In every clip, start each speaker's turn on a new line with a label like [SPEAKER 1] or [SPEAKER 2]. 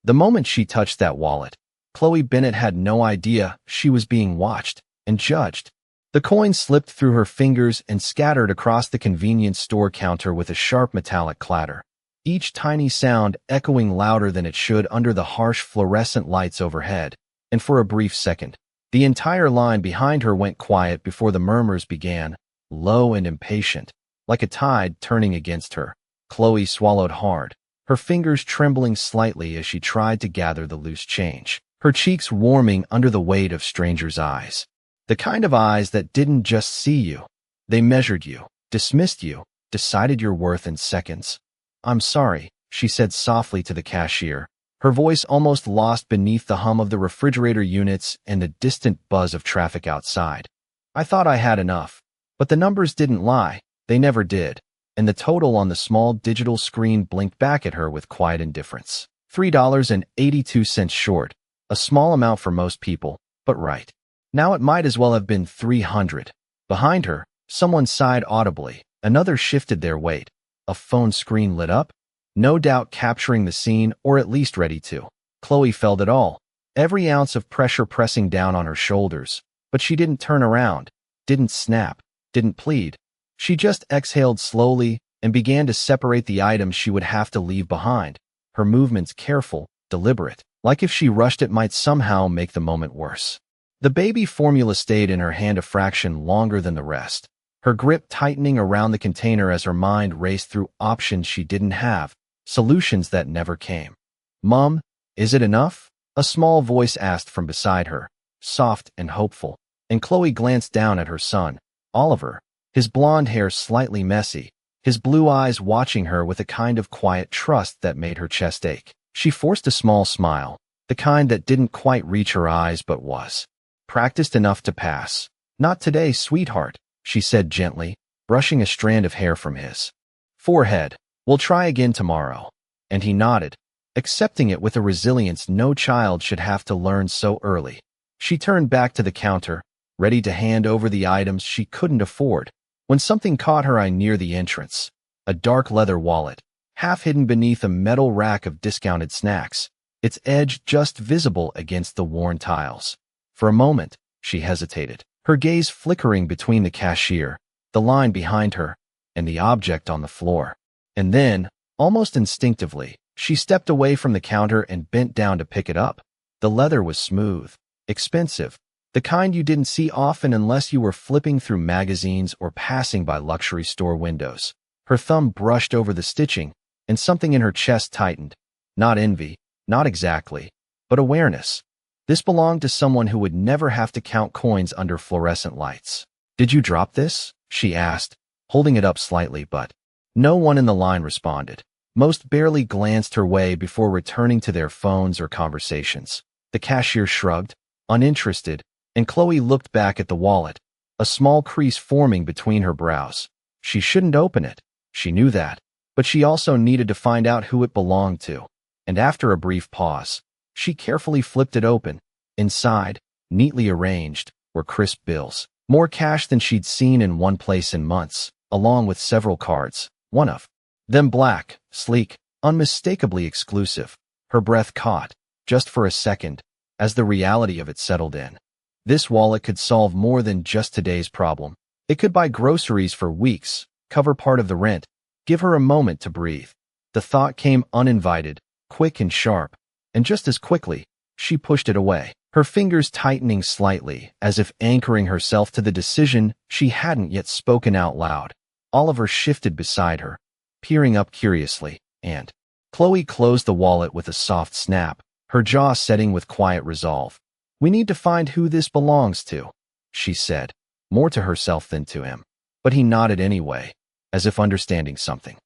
[SPEAKER 1] The moment she touched that wallet, Chloe Bennett had no idea she was being watched and judged. The coin slipped through her fingers and scattered across the convenience store counter with a sharp metallic clatter, each tiny sound echoing louder than it should under the harsh fluorescent lights overhead. And for a brief second, the entire line behind her went quiet before the murmurs began, low and impatient, like a tide turning against her. Chloe swallowed hard, her fingers trembling slightly as she tried to gather the loose change, her cheeks warming under the weight of strangers' eyes. The kind of eyes that didn't just see you. They measured you, dismissed you, decided your worth in seconds. "I'm sorry," she said softly to the cashier, her voice almost lost beneath the hum of the refrigerator units and the distant buzz of traffic outside. "I thought I had enough." But the numbers didn't lie, they never did, and the total on the small digital screen blinked back at her with quiet indifference. $3.82 short, a small amount for most people, but right. Now it might as well have been 300. Behind her, someone sighed audibly, another shifted their weight. A phone screen lit up, no doubt capturing the scene, or at least ready to. Chloe felt it all, every ounce of pressure pressing down on her shoulders, but she didn't turn around, didn't snap, didn't plead. She just exhaled slowly and began to separate the items she would have to leave behind, her movements careful, deliberate, like if she rushed it might somehow make the moment worse. The baby formula stayed in her hand a fraction longer than the rest, her grip tightening around the container as her mind raced through options she didn't have, solutions that never came. "Mom, is it enough?" a small voice asked from beside her, soft and hopeful, and Chloe glanced down at her son, Oliver, his blonde hair slightly messy, his blue eyes watching her with a kind of quiet trust that made her chest ache. She forced a small smile, the kind that didn't quite reach her eyes but was practiced enough to pass. "Not today, sweetheart," she said gently, brushing a strand of hair from his forehead. "We'll try again tomorrow." And he nodded, accepting it with a resilience no child should have to learn so early. She turned back to the counter, ready to hand over the items she couldn't afford, when something caught her eye near the entrance. A dark leather wallet, half hidden beneath a metal rack of discounted snacks, its edge just visible against the worn tiles. For a moment, she hesitated, her gaze flickering between the cashier, the line behind her, and the object on the floor. And then, almost instinctively, she stepped away from the counter and bent down to pick it up. The leather was smooth, expensive, the kind you didn't see often unless you were flipping through magazines or passing by luxury store windows. Her thumb brushed over the stitching, and something in her chest tightened. Not envy, not exactly, but awareness. This belonged to someone who would never have to count coins under fluorescent lights. "Did you drop this?" she asked, holding it up slightly, but no one in the line responded. Most barely glanced her way before returning to their phones or conversations. The cashier shrugged, uninterested, and Chloe looked back at the wallet, a small crease forming between her brows. She shouldn't open it, she knew that, but she also needed to find out who it belonged to. And after a brief pause, she carefully flipped it open. Inside, neatly arranged, were crisp bills, more cash than she'd seen in one place in months, along with several cards, one of them black, sleek, unmistakably exclusive. Her breath caught, just for a second, as the reality of it settled in. This wallet could solve more than just today's problem. It could buy groceries for weeks, cover part of the rent, give her a moment to breathe. The thought came uninvited, quick and sharp, and just as quickly, she pushed it away, her fingers tightening slightly, as if anchoring herself to the decision she hadn't yet spoken out loud. Oliver shifted beside her, peering up curiously, and Chloe closed the wallet with a soft snap, her jaw setting with quiet resolve. "We need to find who this belongs to," she said, more to herself than to him. But he nodded anyway, as if understanding something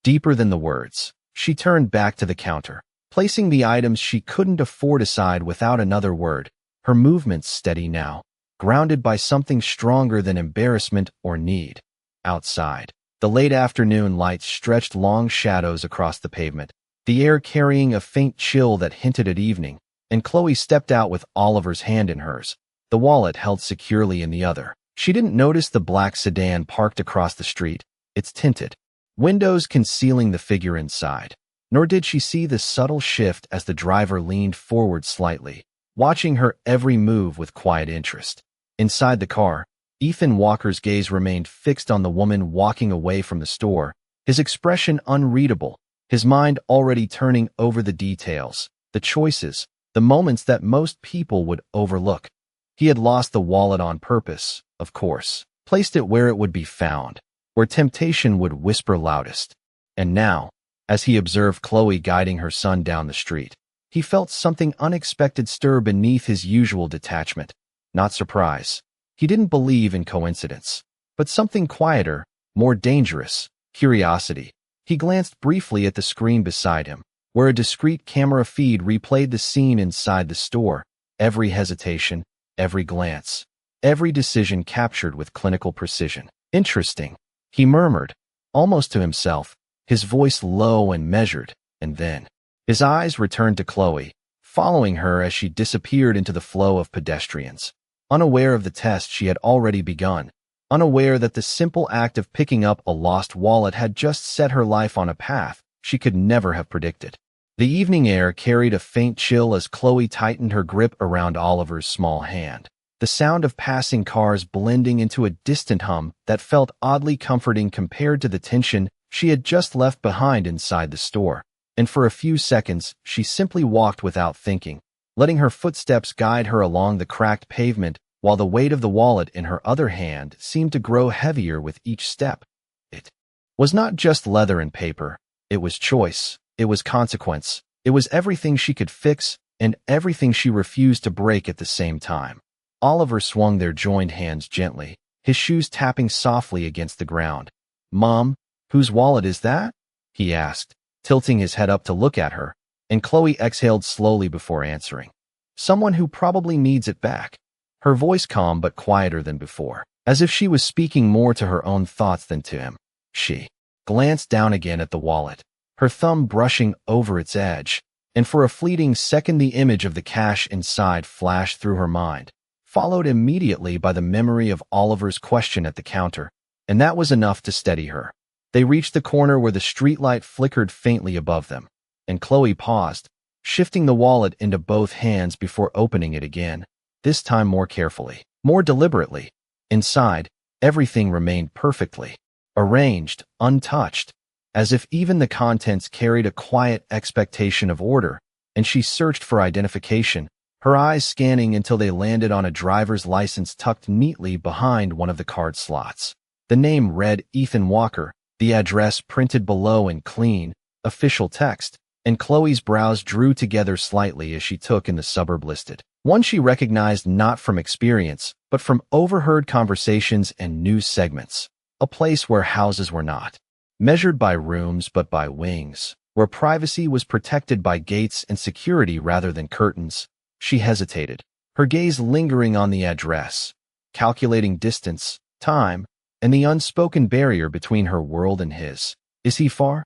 [SPEAKER 1] deeper than the words. She turned back to the counter, placing the items she couldn't afford aside without another word, her movements steady now, grounded by something stronger than embarrassment or need. Outside, the late afternoon lights stretched long shadows across the pavement, the air carrying a faint chill that hinted at evening, and Chloe stepped out with Oliver's hand in hers, the wallet held securely in the other. She didn't notice the black sedan parked across the street, its tinted windows concealing the figure inside. Nor did she see the subtle shift as the driver leaned forward slightly, watching her every move with quiet interest. Inside the car, Ethan Walker's gaze remained fixed on the woman walking away from the store, his expression unreadable, his mind already turning over the details, the choices, the moments that most people would overlook. He had lost the wallet on purpose, of course, placed it where it would be found, where temptation would whisper loudest. And now, as he observed Chloe guiding her son down the street, he felt something unexpected stir beneath his usual detachment. Not surprise. He didn't believe in coincidence, but something quieter, more dangerous, curiosity. He glanced briefly at the screen beside him, where a discreet camera feed replayed the scene inside the store, every hesitation, every glance, every decision captured with clinical precision. Interesting, he murmured, almost to himself, his voice low and measured, and then his eyes returned to Chloe, following her as she disappeared into the flow of pedestrians. Unaware of the test she had already begun, unaware that the simple act of picking up a lost wallet had just set her life on a path she could never have predicted. The evening air carried a faint chill as Chloe tightened her grip around Oliver's small hand, the sound of passing cars blending into a distant hum that felt oddly comforting compared to the tension she had just left behind inside the store. And for a few seconds, she simply walked without thinking, letting her footsteps guide her along the cracked pavement while the weight of the wallet in her other hand seemed to grow heavier with each step. It was not just leather and paper. It was choice. It was consequence. It was everything she could fix and everything she refused to break at the same time. Oliver swung their joined hands gently, his shoes tapping softly against the ground. "Mom, whose wallet is that?" he asked, tilting his head up to look at her, and Chloe exhaled slowly before answering. "Someone who probably needs it back." Her voice calm but quieter than before, as if she was speaking more to her own thoughts than to him. She glanced down again at the wallet, her thumb brushing over its edge, and for a fleeting second the image of the cash inside flashed through her mind, followed immediately by the memory of Oliver's question at the counter, and that was enough to steady her. They reached the corner where the streetlight flickered faintly above them, and Chloe paused, shifting the wallet into both hands before opening it again, this time more carefully, more deliberately. Inside, everything remained perfectly arranged, untouched, as if even the contents carried a quiet expectation of order, and she searched for identification, her eyes scanning until they landed on a driver's license tucked neatly behind one of the card slots. The name read Ethan Walker, the address printed below in clean, official text, and Chloe's brows drew together slightly as she took in the suburb listed. One she recognized not from experience, but from overheard conversations and news segments. A place where houses were not measured by rooms but by wings, where privacy was protected by gates and security rather than curtains. She hesitated, her gaze lingering on the address, calculating distance, time, and the unspoken barrier between her world and his. "Is he far?"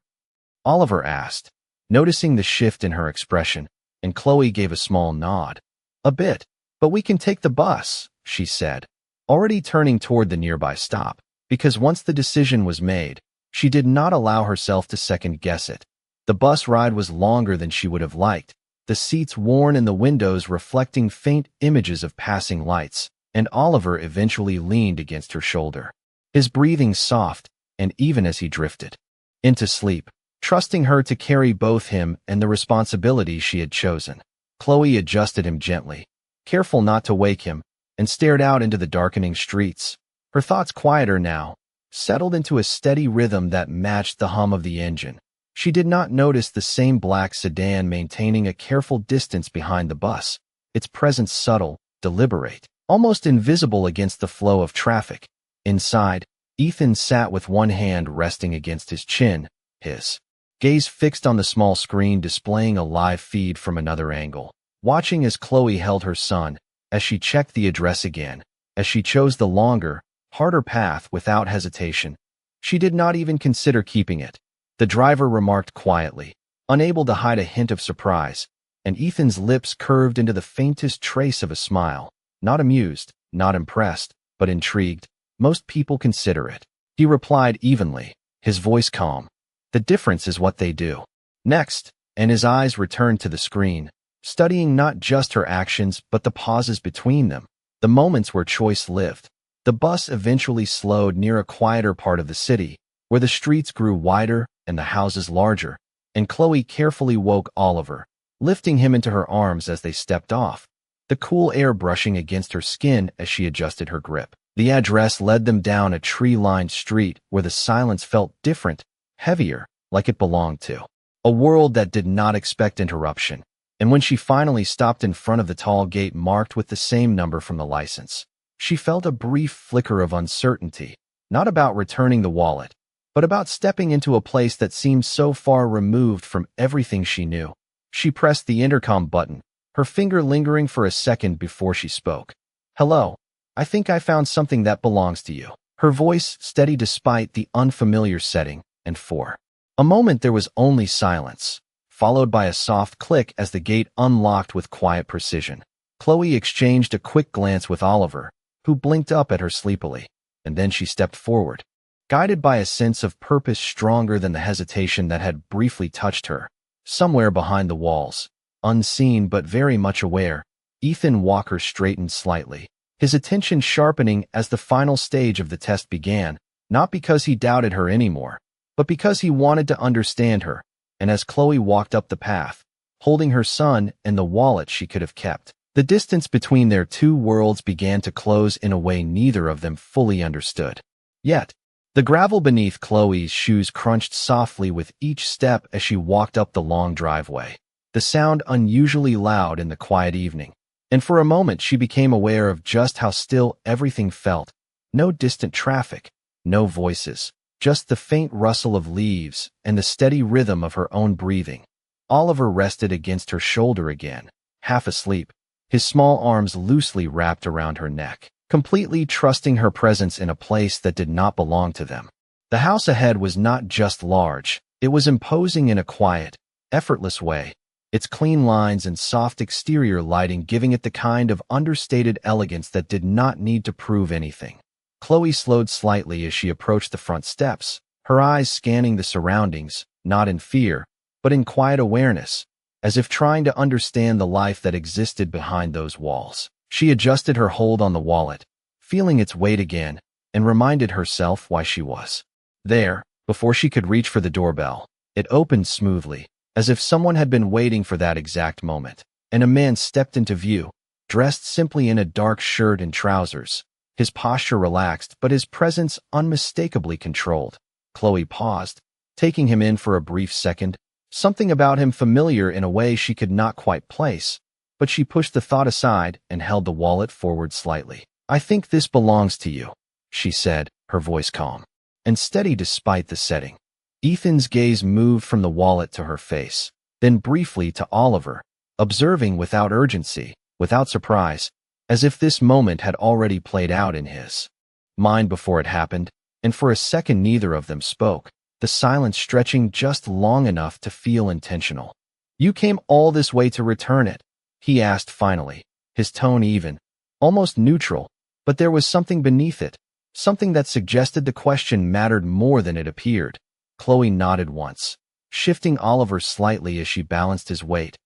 [SPEAKER 1] Oliver asked, noticing the shift in her expression, and Chloe gave a small nod. "A bit, but we can take the bus," she said, already turning toward the nearby stop, because once the decision was made, she did not allow herself to second-guess it. The bus ride was longer than she would have liked, the seats worn and the windows reflecting faint images of passing lights, and Oliver eventually leaned against her shoulder, his breathing soft, and even as he drifted into sleep, trusting her to carry both him and the responsibility she had chosen. Chloe adjusted him gently, careful not to wake him, and stared out into the darkening streets, her thoughts quieter now, settled into a steady rhythm that matched the hum of the engine. She did not notice the same black sedan maintaining a careful distance behind the bus, its presence subtle, deliberate, almost invisible against the flow of traffic. Inside, Ethan sat with one hand resting against his chin, his gaze fixed on the small screen displaying a live feed from another angle, watching as Chloe held her son, as she checked the address again, as she chose the longer, harder path without hesitation. She did not even consider keeping it. The driver remarked quietly, unable to hide a hint of surprise, and Ethan's lips curved into the faintest trace of a smile, not amused, not impressed, but intrigued. "Most people consider it," he replied evenly, his voice calm. "The difference is what they do." Next, and his eyes returned to the screen, studying not just her actions but the pauses between them, the moments where choice lived. The bus eventually slowed near a quieter part of the city, where the streets grew wider and the houses larger, and Chloe carefully woke Oliver, lifting him into her arms as they stepped off, the cool air brushing against her skin as she adjusted her grip. The address led them down a tree-lined street where the silence felt different, heavier, like it belonged to a world that did not expect interruption. And when she finally stopped in front of the tall gate marked with the same number from the license, she felt a brief flicker of uncertainty, not about returning the wallet, but about stepping into a place that seemed so far removed from everything she knew. She pressed the intercom button, her finger lingering for a second before she spoke. "Hello, I think I found something that belongs to you." Her voice steady despite the unfamiliar setting, and for a moment there was only silence, followed by a soft click as the gate unlocked with quiet precision. Chloe exchanged a quick glance with Oliver, who blinked up at her sleepily, and then she stepped forward, guided by a sense of purpose stronger than the hesitation that had briefly touched her. Somewhere behind the walls, unseen but very much aware, Ethan Walker straightened slightly, his attention sharpening as the final stage of the test began, not because he doubted her anymore, but because he wanted to understand her. And as Chloe walked up the path, holding her son and the wallet she could have kept, the distance between their two worlds began to close in a way neither of them fully understood. Yet, the gravel beneath Chloe's shoes crunched softly with each step as she walked up the long driveway, the sound unusually loud in the quiet evening. And for a moment she became aware of just how still everything felt. No distant traffic, no voices, just the faint rustle of leaves and the steady rhythm of her own breathing. Oliver rested against her shoulder again, half asleep, his small arms loosely wrapped around her neck, completely trusting her presence in a place that did not belong to them. The house ahead was not just large, it was imposing in a quiet, effortless way, its clean lines and soft exterior lighting giving it the kind of understated elegance that did not need to prove anything. Chloe slowed slightly as she approached the front steps, her eyes scanning the surroundings, not in fear, but in quiet awareness, as if trying to understand the life that existed behind those walls. She adjusted her hold on the wallet, feeling its weight again, and reminded herself why she was there. Before she could reach for the doorbell, it opened smoothly, as if someone had been waiting for that exact moment, and a man stepped into view, dressed simply in a dark shirt and trousers, his posture relaxed but his presence unmistakably controlled. Chloe paused, taking him in for a brief second, something about him familiar in a way she could not quite place, but she pushed the thought aside and held the wallet forward slightly. "I think this belongs to you," she said, her voice calm and steady despite the setting. Ethan's gaze moved from the wallet to her face, then briefly to Oliver, observing without urgency, without surprise, as if this moment had already played out in his mind before it happened, and for a second neither of them spoke, the silence stretching just long enough to feel intentional. "You came all this way to return it?" he asked finally, his tone even, almost neutral, but there was something beneath it, something that suggested the question mattered more than it appeared. Chloe nodded once, shifting Oliver slightly as she balanced his weight.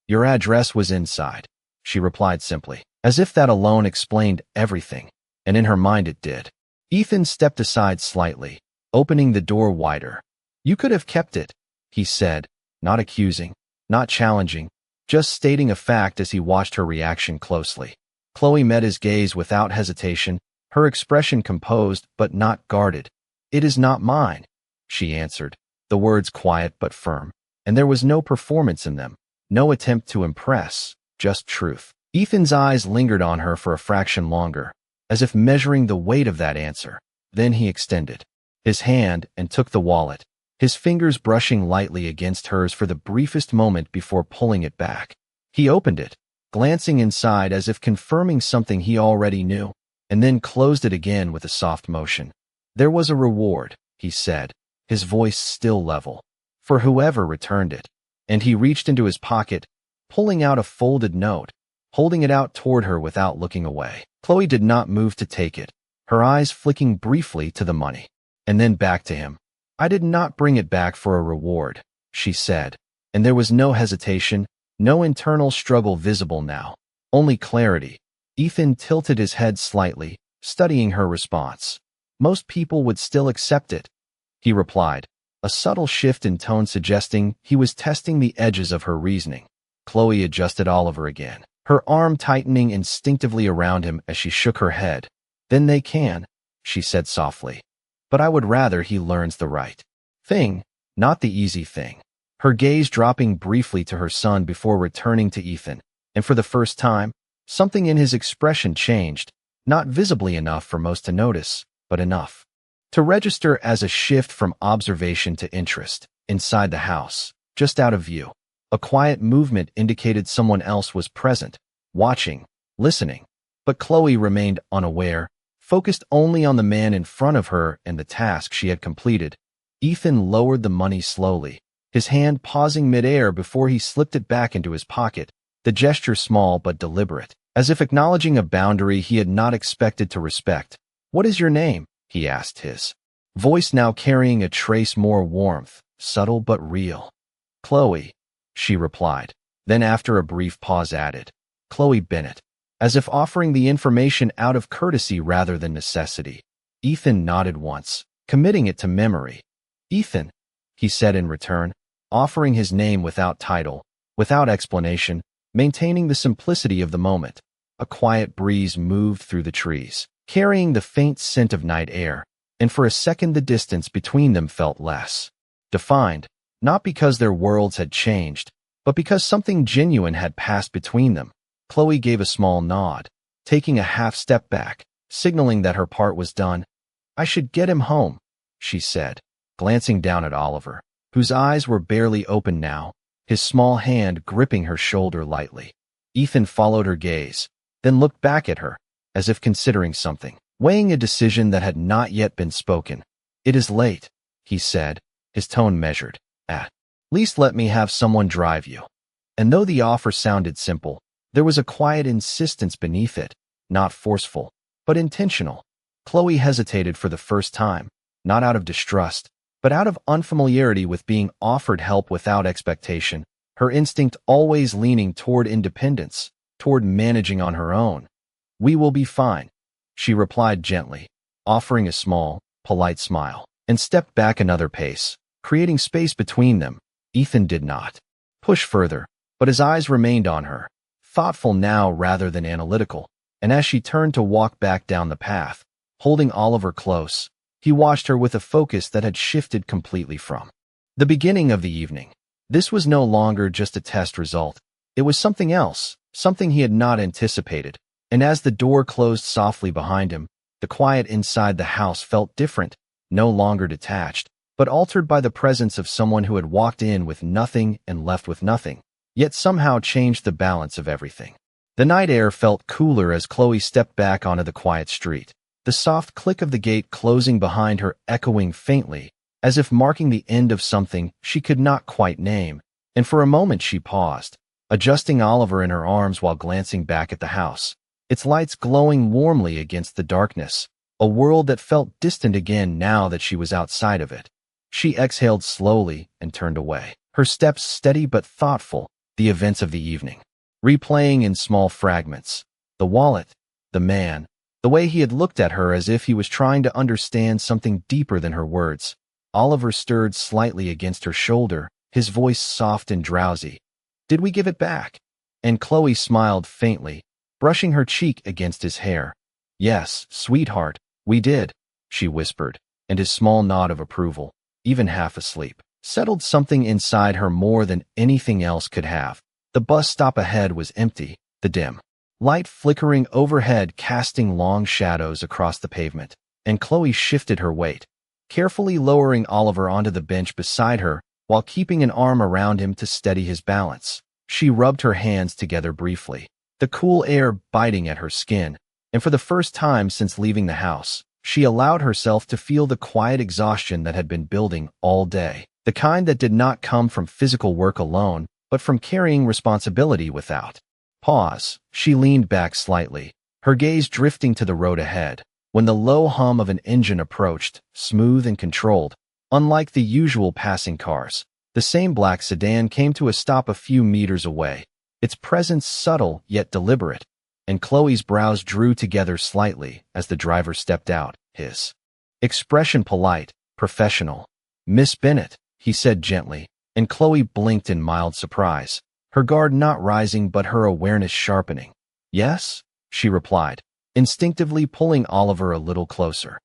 [SPEAKER 1] "Your address was inside," she replied simply, as if that alone explained everything, and in her mind it did. Ethan stepped aside slightly, opening the door wider. "You could have kept it," he said, not accusing, not challenging, just stating a fact as he watched her reaction closely. Chloe met his gaze without hesitation, her expression composed but not guarded. "It is not mine," she answered, the words quiet but firm, and there was no performance in them, no attempt to impress, just truth. Ethan's eyes lingered on her for a fraction longer, as if measuring the weight of that answer. Then he extended his hand and took the wallet, his fingers brushing lightly against hers for the briefest moment before pulling it back. He opened it, glancing inside as if confirming something he already knew, and then closed it again with a soft motion. "There was a reward," he said, his voice still level, "for whoever returned it." And he reached into his pocket, pulling out a folded note, holding it out toward her without looking away. Chloe did not move to take it, her eyes flicking briefly to the money, and then back to him. "I did not bring it back for a reward," she said, And there was no hesitation, no internal struggle visible now. Only clarity. Ethan tilted his head slightly, studying her response. Most people would still accept it, he replied, a subtle shift in tone suggesting he was testing the edges of her reasoning. Chloe adjusted Oliver again, her arm tightening instinctively around him as she shook her head. Then they can, she said softly. But I would rather he learns the right thing, not the easy thing. Her gaze dropping briefly to her son before returning to Ethan, and for the first time, something in his expression changed, not visibly enough for most to notice, but enough to register as a shift from observation to interest. Inside the house, just out of view, a quiet movement indicated someone else was present, watching, listening. But Chloe remained unaware, focused only on the man in front of her and the task she had completed. Ethan lowered the money slowly, his hand pausing midair before he slipped it back into his pocket, the gesture small but deliberate, as if acknowledging a boundary he had not expected to respect. "What is your name?" he asked, his voice now carrying a trace more warmth, subtle but real. "Chloe," she replied, then after a brief pause added, "Chloe Bennett," as if offering the information out of courtesy rather than necessity. Ethan nodded once, committing it to memory. "Ethan," he said in return, offering his name without title, without explanation, maintaining the simplicity of the moment. A quiet breeze moved through the trees, carrying the faint scent of night air, and for a second the distance between them felt less defined, not because their worlds had changed, but because something genuine had passed between them. Chloe gave a small nod, taking a half step back, signaling that her part was done. "I should get him home," she said, glancing down at Oliver, whose eyes were barely open now, his small hand gripping her shoulder lightly. Ethan followed her gaze, then looked back at her, as if considering something, weighing a decision that had not yet been spoken. "It is late," he said, his tone measured. "At least let me have someone drive you." And though the offer sounded simple, there was a quiet insistence beneath it, not forceful, but intentional. Chloe hesitated for the first time, not out of distrust, but out of unfamiliarity with being offered help without expectation, her instinct always leaning toward independence, toward managing on her own. "We will be fine," she replied gently, offering a small, polite smile, and stepped back another pace, creating space between them. Ethan did not push further, but his eyes remained on her, thoughtful now rather than analytical, and as she turned to walk back down the path, holding Oliver close, he watched her with a focus that had shifted completely from the beginning of the evening. This was no longer just a test result. It was something else, something he had not anticipated. And as the door closed softly behind him, the quiet inside the house felt different, no longer detached, but altered by the presence of someone who had walked in with nothing and left with nothing, yet somehow changed the balance of everything. The night air felt cooler as Chloe stepped back onto the quiet street, the soft click of the gate closing behind her echoing faintly, as if marking the end of something she could not quite name, and for a moment she paused, adjusting Oliver in her arms while glancing back at the house, its lights glowing warmly against the darkness, a world that felt distant again now that she was outside of it. She exhaled slowly and turned away, her steps steady but thoughtful, the events of the evening replaying in small fragments. The wallet, the man, the way he had looked at her as if he was trying to understand something deeper than her words. Oliver stirred slightly against her shoulder, his voice soft and drowsy. "Did we give it back?" And Chloe smiled faintly, brushing her cheek against his hair. "Yes, sweetheart, we did," she whispered, and his small nod of approval, even half asleep, settled something inside her more than anything else could have. The bus stop ahead was empty, the dim light flickering overhead casting long shadows across the pavement, and Chloe shifted her weight, carefully lowering Oliver onto the bench beside her while keeping an arm around him to steady his balance. She rubbed her hands together briefly, the cool air biting at her skin, and for the first time since leaving the house, she allowed herself to feel the quiet exhaustion that had been building all day, the kind that did not come from physical work alone, but from carrying responsibility without pause. She leaned back slightly, her gaze drifting to the road ahead, when the low hum of an engine approached, smooth and controlled, unlike the usual passing cars. The same black sedan came to a stop a few meters away, its presence subtle yet deliberate, and Chloe's brows drew together slightly as the driver stepped out, his expression polite, professional. "Miss Bennett," he said gently, and Chloe blinked in mild surprise, her guard not rising but her awareness sharpening. "Yes?" she replied, instinctively pulling Oliver a little closer.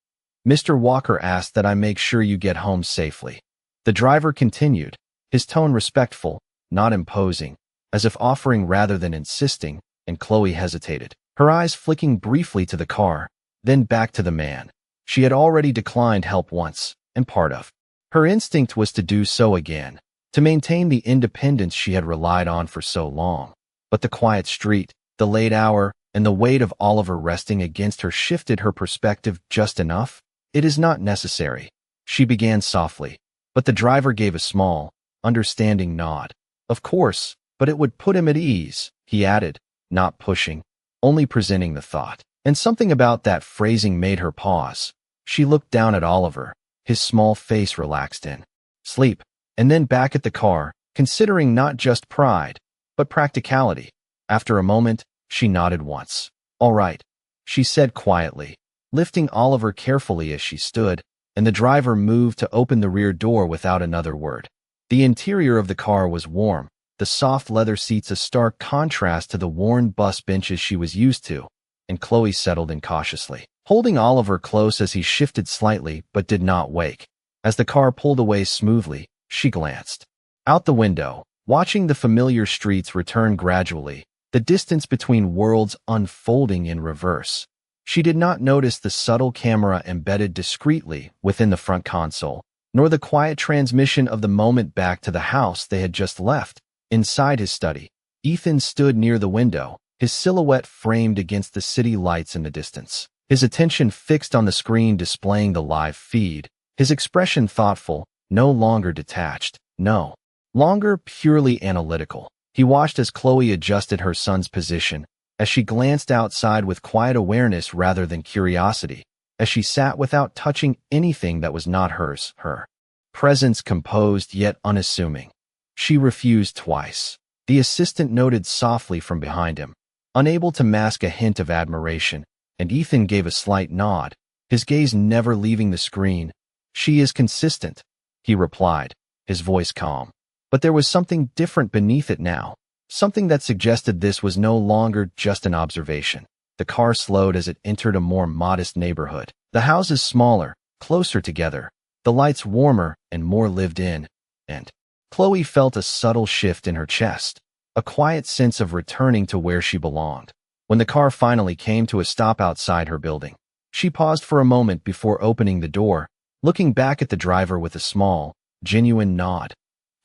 [SPEAKER 1] "Mr. Walker asked that I make sure you get home safely." The driver continued, his tone respectful, not imposing, as if offering rather than insisting, and Chloe hesitated, her eyes flicking briefly to the car, then back to the man. She had already declined help once, and part of her instinct was to do so again, to maintain the independence she had relied on for so long. But the quiet street, the late hour, and the weight of Oliver resting against her shifted her perspective just enough. "It is not necessary," she began softly, but the driver gave a small, understanding nod. "Of course, but it would put him at ease," he added, not pushing, only presenting the thought. And something about that phrasing made her pause. She looked down at Oliver, his small face relaxed in sleep, and then back at the car, considering not just pride, but practicality. After a moment, she nodded once. "All right," she said quietly, lifting Oliver carefully as she stood, and the driver moved to open the rear door without another word. The interior of the car was warm, the soft leather seats a stark contrast to the worn bus benches she was used to, and Chloe settled in cautiously, holding Oliver close as he shifted slightly but did not wake. As the car pulled away smoothly, she glanced out the window, watching the familiar streets return gradually, the distance between worlds unfolding in reverse. She did not notice the subtle camera embedded discreetly within the front console, nor the quiet transmission of the moment back to the house they had just left. Inside his study, Ethan stood near the window, his silhouette framed against the city lights in the distance, his attention fixed on the screen displaying the live feed, his expression thoughtful, no longer detached, no longer purely analytical. He watched as Chloe adjusted her son's position, as she glanced outside with quiet awareness rather than curiosity, as she sat without touching anything that was not hers, her presence composed yet unassuming. She refused twice. The assistant noted softly from behind him, unable to mask a hint of admiration, and Ethan gave a slight nod, his gaze never leaving the screen. "She is consistent," he replied, his voice calm. But there was something different beneath it now, something that suggested this was no longer just an observation. The car slowed as it entered a more modest neighborhood, the houses smaller, closer together, the lights warmer and more lived in, and Chloe felt a subtle shift in her chest, a quiet sense of returning to where she belonged. When the car finally came to a stop outside her building, she paused for a moment before opening the door, looking back at the driver with a small, genuine nod.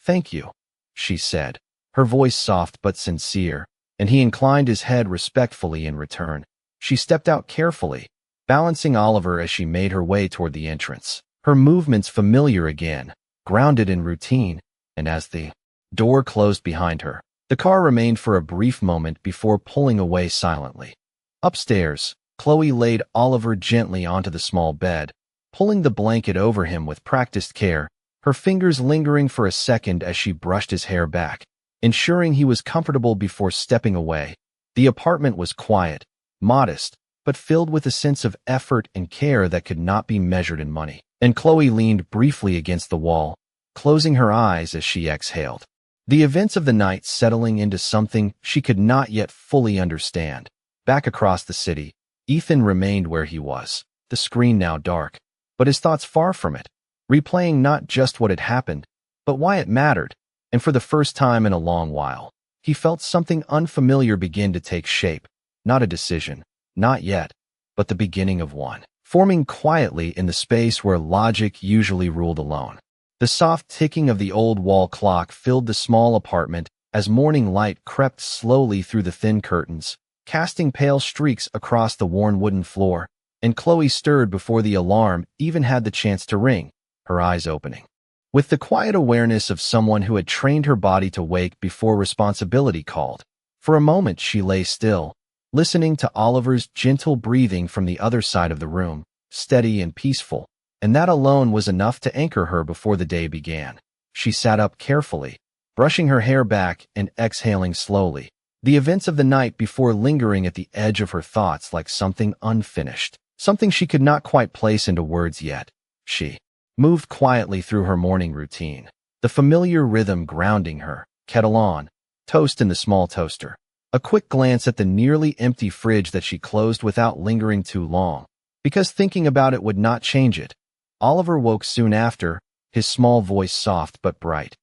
[SPEAKER 1] "Thank you," she said, her voice soft but sincere, and he inclined his head respectfully in return. She stepped out carefully, balancing Oliver as she made her way toward the entrance, her movements familiar again, grounded in routine, and as the door closed behind her, the car remained for a brief moment before pulling away silently. Upstairs, Chloe laid Oliver gently onto the small bed, pulling the blanket over him with practiced care, her fingers lingering for a second as she brushed his hair back, ensuring he was comfortable before stepping away. The apartment was quiet, modest, but filled with a sense of effort and care that could not be measured in money. And Chloe leaned briefly against the wall, closing her eyes as she exhaled. The events of the night settling into something she could not yet fully understand. Back across the city, Ethan remained where he was, the screen now dark, but his thoughts far from it, replaying not just what had happened, but why it mattered. And for the first time in a long while, he felt something unfamiliar begin to take shape. Not a decision, not yet, but the beginning of one, forming quietly in the space where logic usually ruled alone. The soft ticking of the old wall clock filled the small apartment as morning light crept slowly through the thin curtains, casting pale streaks across the worn wooden floor, and Chloe stirred before the alarm even had the chance to ring, her eyes opening, with the quiet awareness of someone who had trained her body to wake before responsibility called. For a moment she lay still, listening to Oliver's gentle breathing from the other side of the room, steady and peaceful, and that alone was enough to anchor her before the day began. She sat up carefully, brushing her hair back and exhaling slowly, the events of the night before lingering at the edge of her thoughts like something unfinished, something she could not quite place into words yet. She moved quietly through her morning routine, the familiar rhythm grounding her, kettle on, toast in the small toaster. A quick glance at the nearly empty fridge that she closed without lingering too long, because thinking about it would not change it. Oliver woke soon after, his small voice soft but bright.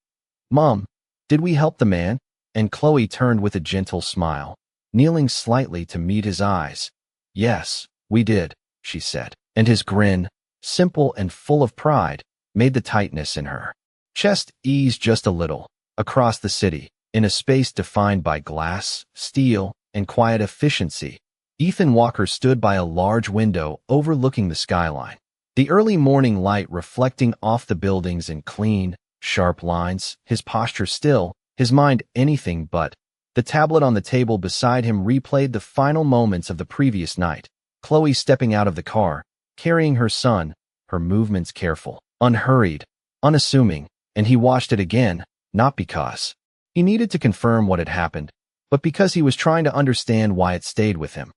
[SPEAKER 1] "Mom, did we help the man?" And Chloe turned with a gentle smile, kneeling slightly to meet his eyes. "Yes, we did," she said, and his grin, simple and full of pride, made the tightness in her chest ease just a little. Across the city, in a space defined by glass, steel, and quiet efficiency, Ethan Walker stood by a large window overlooking the skyline. The early morning light reflecting off the buildings in clean, sharp lines, his posture still, his mind anything but. The tablet on the table beside him replayed the final moments of the previous night. Chloe stepping out of the car, carrying her son, her movements careful, unhurried, unassuming, and he watched it again, not because he needed to confirm what had happened, but because he was trying to understand why it stayed with him.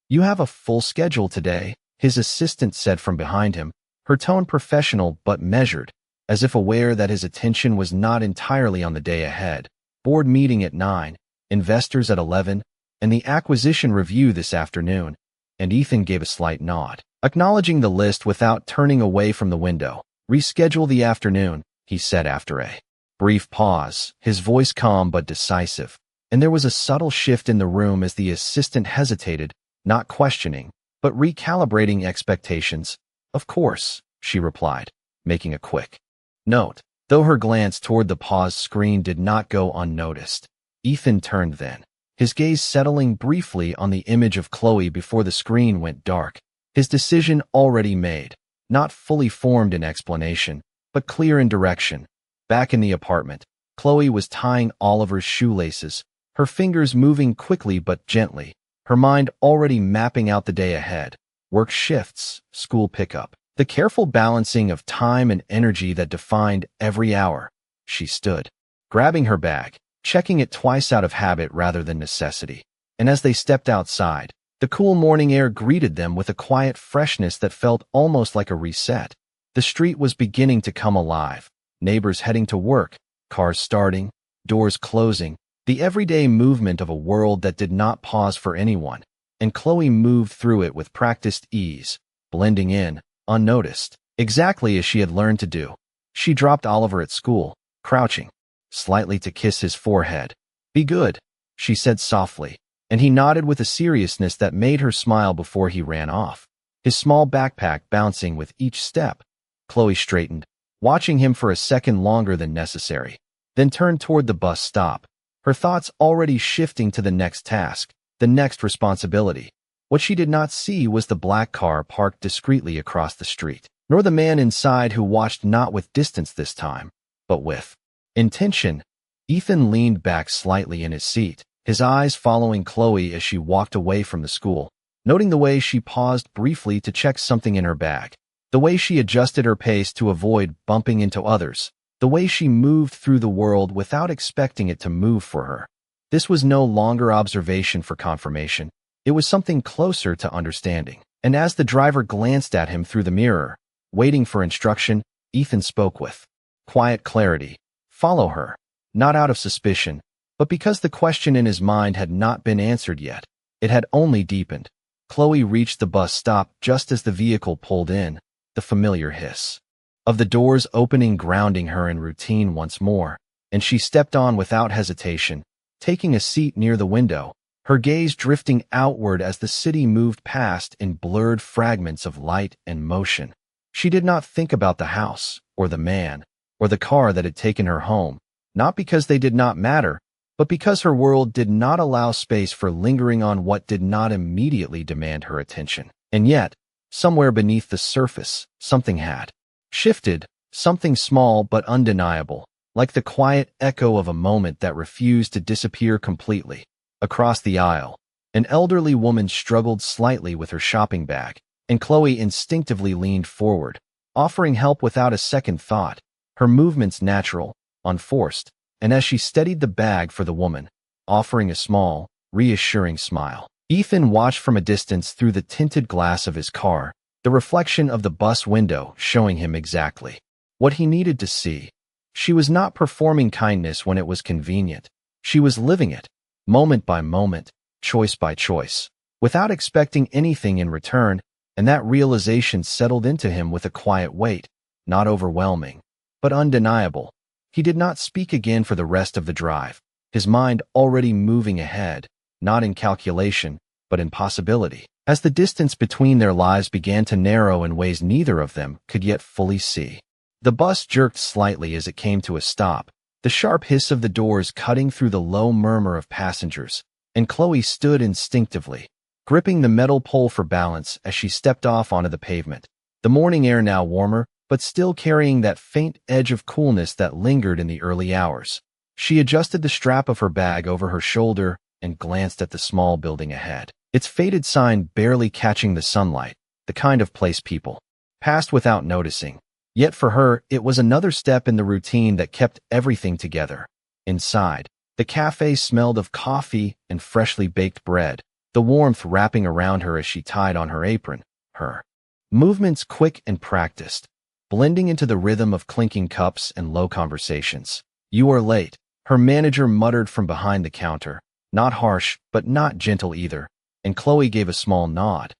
[SPEAKER 1] "You have a full schedule today," his assistant said from behind him, her tone professional but measured, as if aware that his attention was not entirely on the day ahead. "Board meeting at 9, investors at 11, and the acquisition review this afternoon," and Ethan gave a slight nod, acknowledging the list without turning away from the window. "Reschedule the afternoon," he said after a brief pause, his voice calm but decisive, and there was a subtle shift in the room as the assistant hesitated, not questioning, but recalibrating expectations. "Of course," she replied, making a quick note, though her glance toward the pause screen did not go unnoticed. Ethan turned then, his gaze settling briefly on the image of Chloe before the screen went dark, his decision already made, not fully formed in explanation, but clear in direction. Back in the apartment, Chloe was tying Oliver's shoelaces, her fingers moving quickly but gently, her mind already mapping out the day ahead. Work shifts, school pickup, the careful balancing of time and energy that defined every hour. She stood, grabbing her bag, checking it twice out of habit rather than necessity. And as they stepped outside, the cool morning air greeted them with a quiet freshness that felt almost like a reset. The street was beginning to come alive. Neighbors heading to work, cars starting, doors closing, the everyday movement of a world that did not pause for anyone, and Chloe moved through it with practiced ease, blending in, unnoticed, exactly as she had learned to do. She dropped Oliver at school, crouching slightly to kiss his forehead. "Be good," she said softly, and he nodded with a seriousness that made her smile before he ran off, his small backpack bouncing with each step. Chloe straightened, watching him for a second longer than necessary, then turned toward the bus stop, her thoughts already shifting to the next task, the next responsibility. What she did not see was the black car parked discreetly across the street, nor the man inside who watched not with distance this time, but with intention. Ethan leaned back slightly in his seat, his eyes following Chloe as she walked away from the school, noting the way she paused briefly to check something in her bag, the way she adjusted her pace to avoid bumping into others, the way she moved through the world without expecting it to move for her. This was no longer observation for confirmation. It was something closer to understanding. And as the driver glanced at him through the mirror, waiting for instruction, Ethan spoke with quiet clarity. "Follow her." Not out of suspicion, but because the question in his mind had not been answered yet. It had only deepened. Chloe reached the bus stop just as the vehicle pulled in, the familiar hiss of the doors opening grounding her in routine once more, and she stepped on without hesitation, taking a seat near the window, her gaze drifting outward as the city moved past in blurred fragments of light and motion. She did not think about the house, or the man, or the car that had taken her home, not because they did not matter, but because her world did not allow space for lingering on what did not immediately demand her attention. And yet, somewhere beneath the surface, something had shifted, something small but undeniable, like the quiet echo of a moment that refused to disappear completely. Across the aisle, an elderly woman struggled slightly with her shopping bag, and Chloe instinctively leaned forward, offering help without a second thought, her movements natural, unforced, and as she steadied the bag for the woman, offering a small, reassuring smile. Ethan watched from a distance through the tinted glass of his car, the reflection of the bus window showing him exactly what he needed to see. She was not performing kindness when it was convenient. She was living it, moment by moment, choice by choice, without expecting anything in return, and that realization settled into him with a quiet weight, not overwhelming, but undeniable. He did not speak again for the rest of the drive, his mind already moving ahead, not in calculation, but in possibility, as the distance between their lives began to narrow in ways neither of them could yet fully see. The bus jerked slightly as it came to a stop, the sharp hiss of the doors cutting through the low murmur of passengers, and Chloe stood instinctively, gripping the metal pole for balance as she stepped off onto the pavement, the morning air now warmer, but still carrying that faint edge of coolness that lingered in the early hours. She adjusted the strap of her bag over her shoulder and glanced at the small building ahead, its faded sign barely catching the sunlight, the kind of place people passed without noticing. Yet for her, it was another step in the routine that kept everything together. Inside, the cafe smelled of coffee and freshly baked bread, the warmth wrapping around her as she tied on her apron, her movements quick and practiced, blending into the rhythm of clinking cups and low conversations. "You are late," her manager muttered from behind the counter, not harsh, but not gentle either, and Chloe gave a small nod.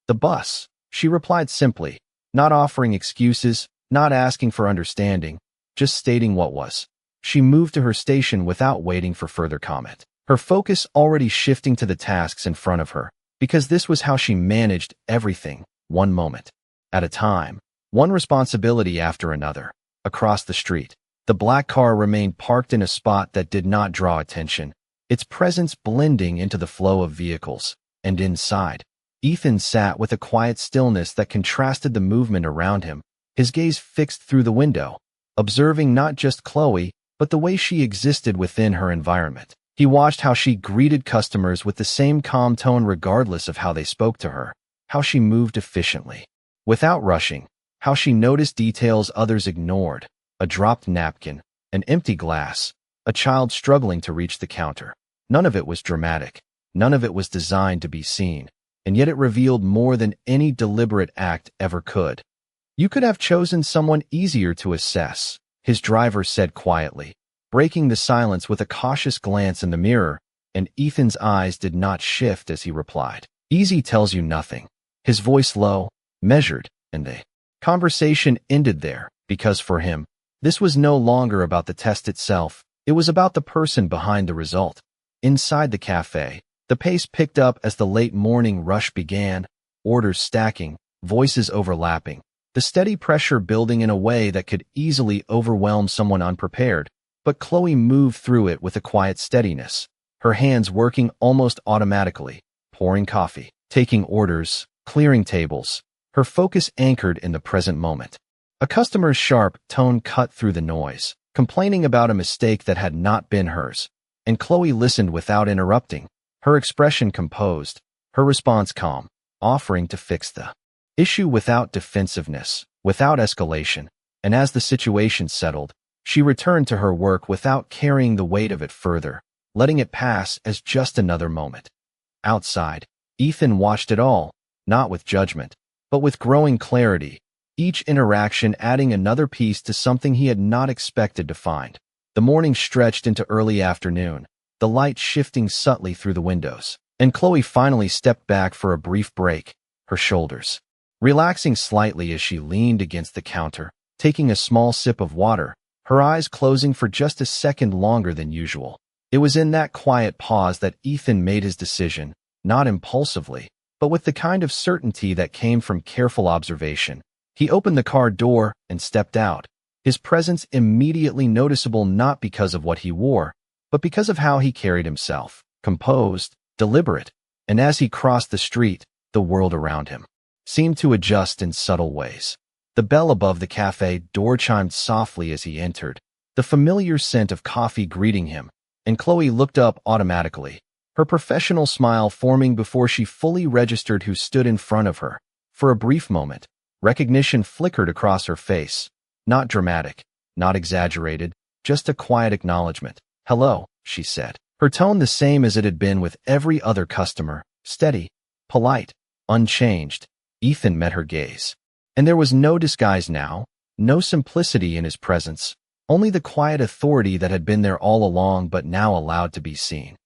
[SPEAKER 1] "The bus," she replied simply, not offering excuses, not asking for understanding, just stating what was. She moved to her station without waiting for further comment, her focus already shifting to the tasks in front of her, because this was how she managed everything, one moment at a time, one responsibility after another. Across the street, the black car remained parked in a spot that did not draw attention, its presence blending into the flow of vehicles. And inside, Ethan sat with a quiet stillness that contrasted the movement around him, his gaze fixed through the window, observing not just Chloe, but the way she existed within her environment. He watched how she greeted customers with the same calm tone regardless of how they spoke to her, how she moved efficiently, without rushing, how she noticed details others ignored, a dropped napkin, an empty glass, a child struggling to reach the counter. None of it was dramatic, none of it was designed to be seen, and yet it revealed more than any deliberate act ever could. "You could have chosen someone easier to assess," his driver said quietly, breaking the silence with a cautious glance in the mirror, and Ethan's eyes did not shift as he replied. "Easy tells you nothing." His voice low, measured, and the conversation ended there, because for him, this was no longer about the test itself, it was about the person behind the result. Inside the cafe, the pace picked up as the late morning rush began, orders stacking, voices overlapping, the steady pressure building in a way that could easily overwhelm someone unprepared. But Chloe moved through it with a quiet steadiness, her hands working almost automatically, pouring coffee, taking orders, clearing tables, her focus anchored in the present moment. A customer's sharp tone cut through the noise, complaining about a mistake that had not been hers, and Chloe listened without interrupting, her expression composed, her response calm, offering to fix the issue without defensiveness, without escalation, and as the situation settled, she returned to her work without carrying the weight of it further, letting it pass as just another moment. Outside, Ethan watched it all, not with judgment, but with growing clarity, each interaction adding another piece to something he had not expected to find. The morning stretched into early afternoon, the light shifting subtly through the windows, and Chloe finally stepped back for a brief break, her shoulders relaxing slightly as she leaned against the counter, taking a small sip of water, her eyes closing for just a second longer than usual. It was in that quiet pause that Ethan made his decision, not impulsively, but with the kind of certainty that came from careful observation. He opened the car door and stepped out, his presence immediately noticeable not because of what he wore, but because of how he carried himself, composed, deliberate, and as he crossed the street, the world around him seemed to adjust in subtle ways. The bell above the cafe door chimed softly as he entered, the familiar scent of coffee greeting him, and Chloe looked up automatically, her professional smile forming before she fully registered who stood in front of her. For a brief moment, recognition flickered across her face, not dramatic, not exaggerated, just a quiet acknowledgement. "Hello," she said. Her tone the same as it had been with every other customer, steady, polite, unchanged. Ethan met her gaze. And there was no disguise now, no simplicity in his presence, only the quiet authority that had been there all along but now allowed to be seen.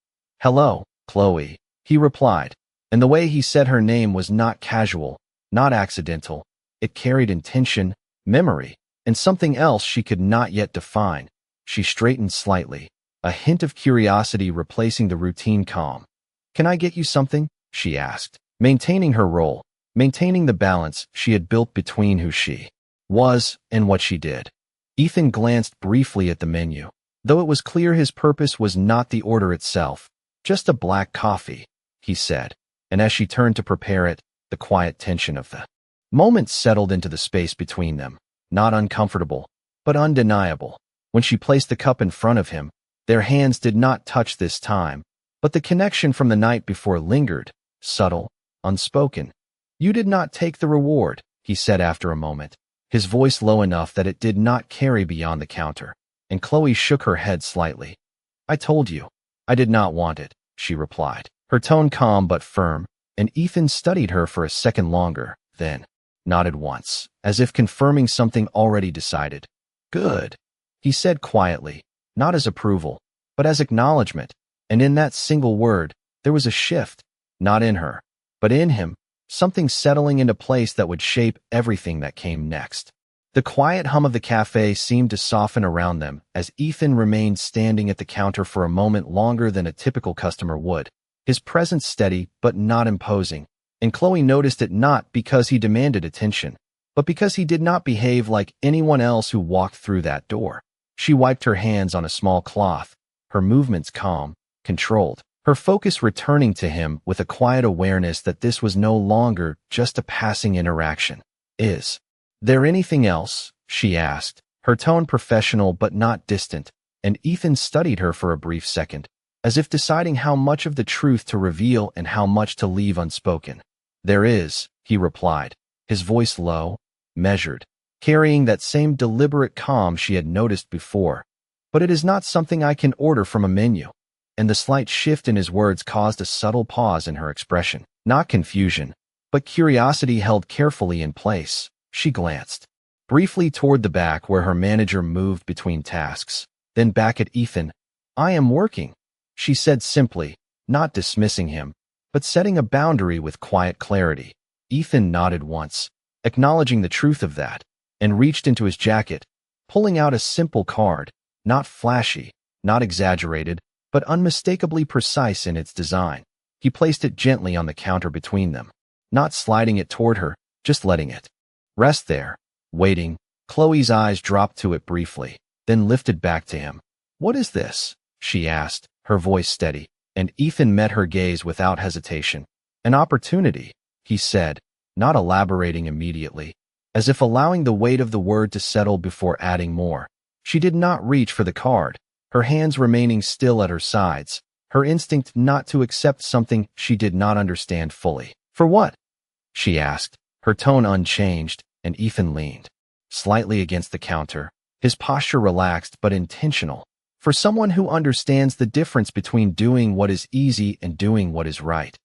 [SPEAKER 1] "Hello, Chloe," he replied, and the way he said her name was not casual, not accidental. It carried intention, memory, and something else she could not yet define. She straightened slightly, a hint of curiosity replacing the routine calm. "Can I get you something?" she asked, maintaining her role, maintaining the balance she had built between who she was and what she did. Ethan glanced briefly at the menu, though it was clear his purpose was not the order itself. "Just a black coffee," he said, and as she turned to prepare it, the quiet tension of the moment settled into the space between them, not uncomfortable, but undeniable. When she placed the cup in front of him, their hands did not touch this time, but the connection from the night before lingered, subtle, unspoken. "You did not take the reward," he said after a moment, his voice low enough that it did not carry beyond the counter, and Chloe shook her head slightly. "I told you. I did not want it," she replied, her tone calm but firm, and Ethan studied her for a second longer, then nodded once, as if confirming something already decided. "Good," he said quietly, not as approval, but as acknowledgement, and in that single word, there was a shift, not in her, but in him, something settling into place that would shape everything that came next. The quiet hum of the cafe seemed to soften around them as Ethan remained standing at the counter for a moment longer than a typical customer would, his presence steady but not imposing, and Chloe noticed it not because he demanded attention, but because he did not behave like anyone else who walked through that door. She wiped her hands on a small cloth, her movements calm, controlled, her focus returning to him with a quiet awareness that this was no longer just a passing interaction. "Is there anything else?" she asked, her tone professional but not distant, and Ethan studied her for a brief second, as if deciding how much of the truth to reveal and how much to leave unspoken. "There is," he replied, his voice low, measured, carrying that same deliberate calm she had noticed before. "But it is not something I can order from a menu." And the slight shift in his words caused a subtle pause in her expression. Not confusion, but curiosity held carefully in place. She glanced briefly toward the back where her manager moved between tasks, then back at Ethan. "I am working," she said simply, not dismissing him, but setting a boundary with quiet clarity. Ethan nodded once, acknowledging the truth of that, and reached into his jacket, pulling out a simple card, not flashy, not exaggerated, but unmistakably precise in its design. He placed it gently on the counter between them, not sliding it toward her, just letting it rest there, waiting. Chloe's eyes dropped to it briefly, then lifted back to him. "What is this?" she asked, her voice steady, and Ethan met her gaze without hesitation. "An opportunity," he said, not elaborating immediately, as if allowing the weight of the word to settle before adding more. She did not reach for the card, her hands remaining still at her sides, her instinct not to accept something she did not understand fully. "For what?" she asked, her tone unchanged, and Ethan leaned slightly against the counter, his posture relaxed but intentional. "For someone who understands the difference between doing what is easy and doing what is right,"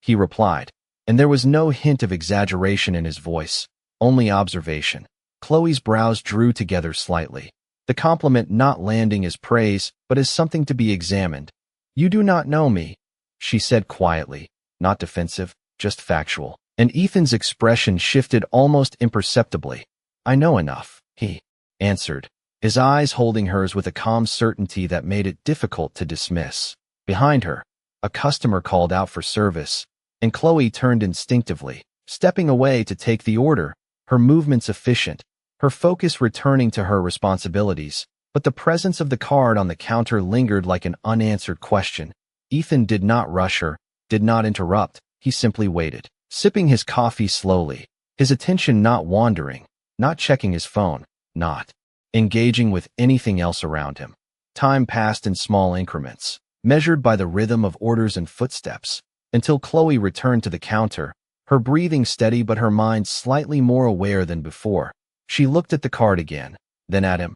[SPEAKER 1] he replied, and there was no hint of exaggeration in his voice, only observation. Chloe's brows drew together slightly, the compliment not landing as praise but as something to be examined. "You do not know me," she said quietly, not defensive, just factual, and Ethan's expression shifted almost imperceptibly. "I know enough," he answered, his eyes holding hers with a calm certainty that made it difficult to dismiss. Behind her, a customer called out for service, and Chloe turned instinctively, stepping away to take the order, her movements efficient, her focus returning to her responsibilities, but the presence of the card on the counter lingered like an unanswered question. Ethan did not rush her, did not interrupt, he simply waited, sipping his coffee slowly, his attention not wandering, not checking his phone, not engaging with anything else around him. Time passed in small increments, measured by the rhythm of orders and footsteps, until Chloe returned to the counter, her breathing steady but her mind slightly more aware than before. She looked at the card again, then at him.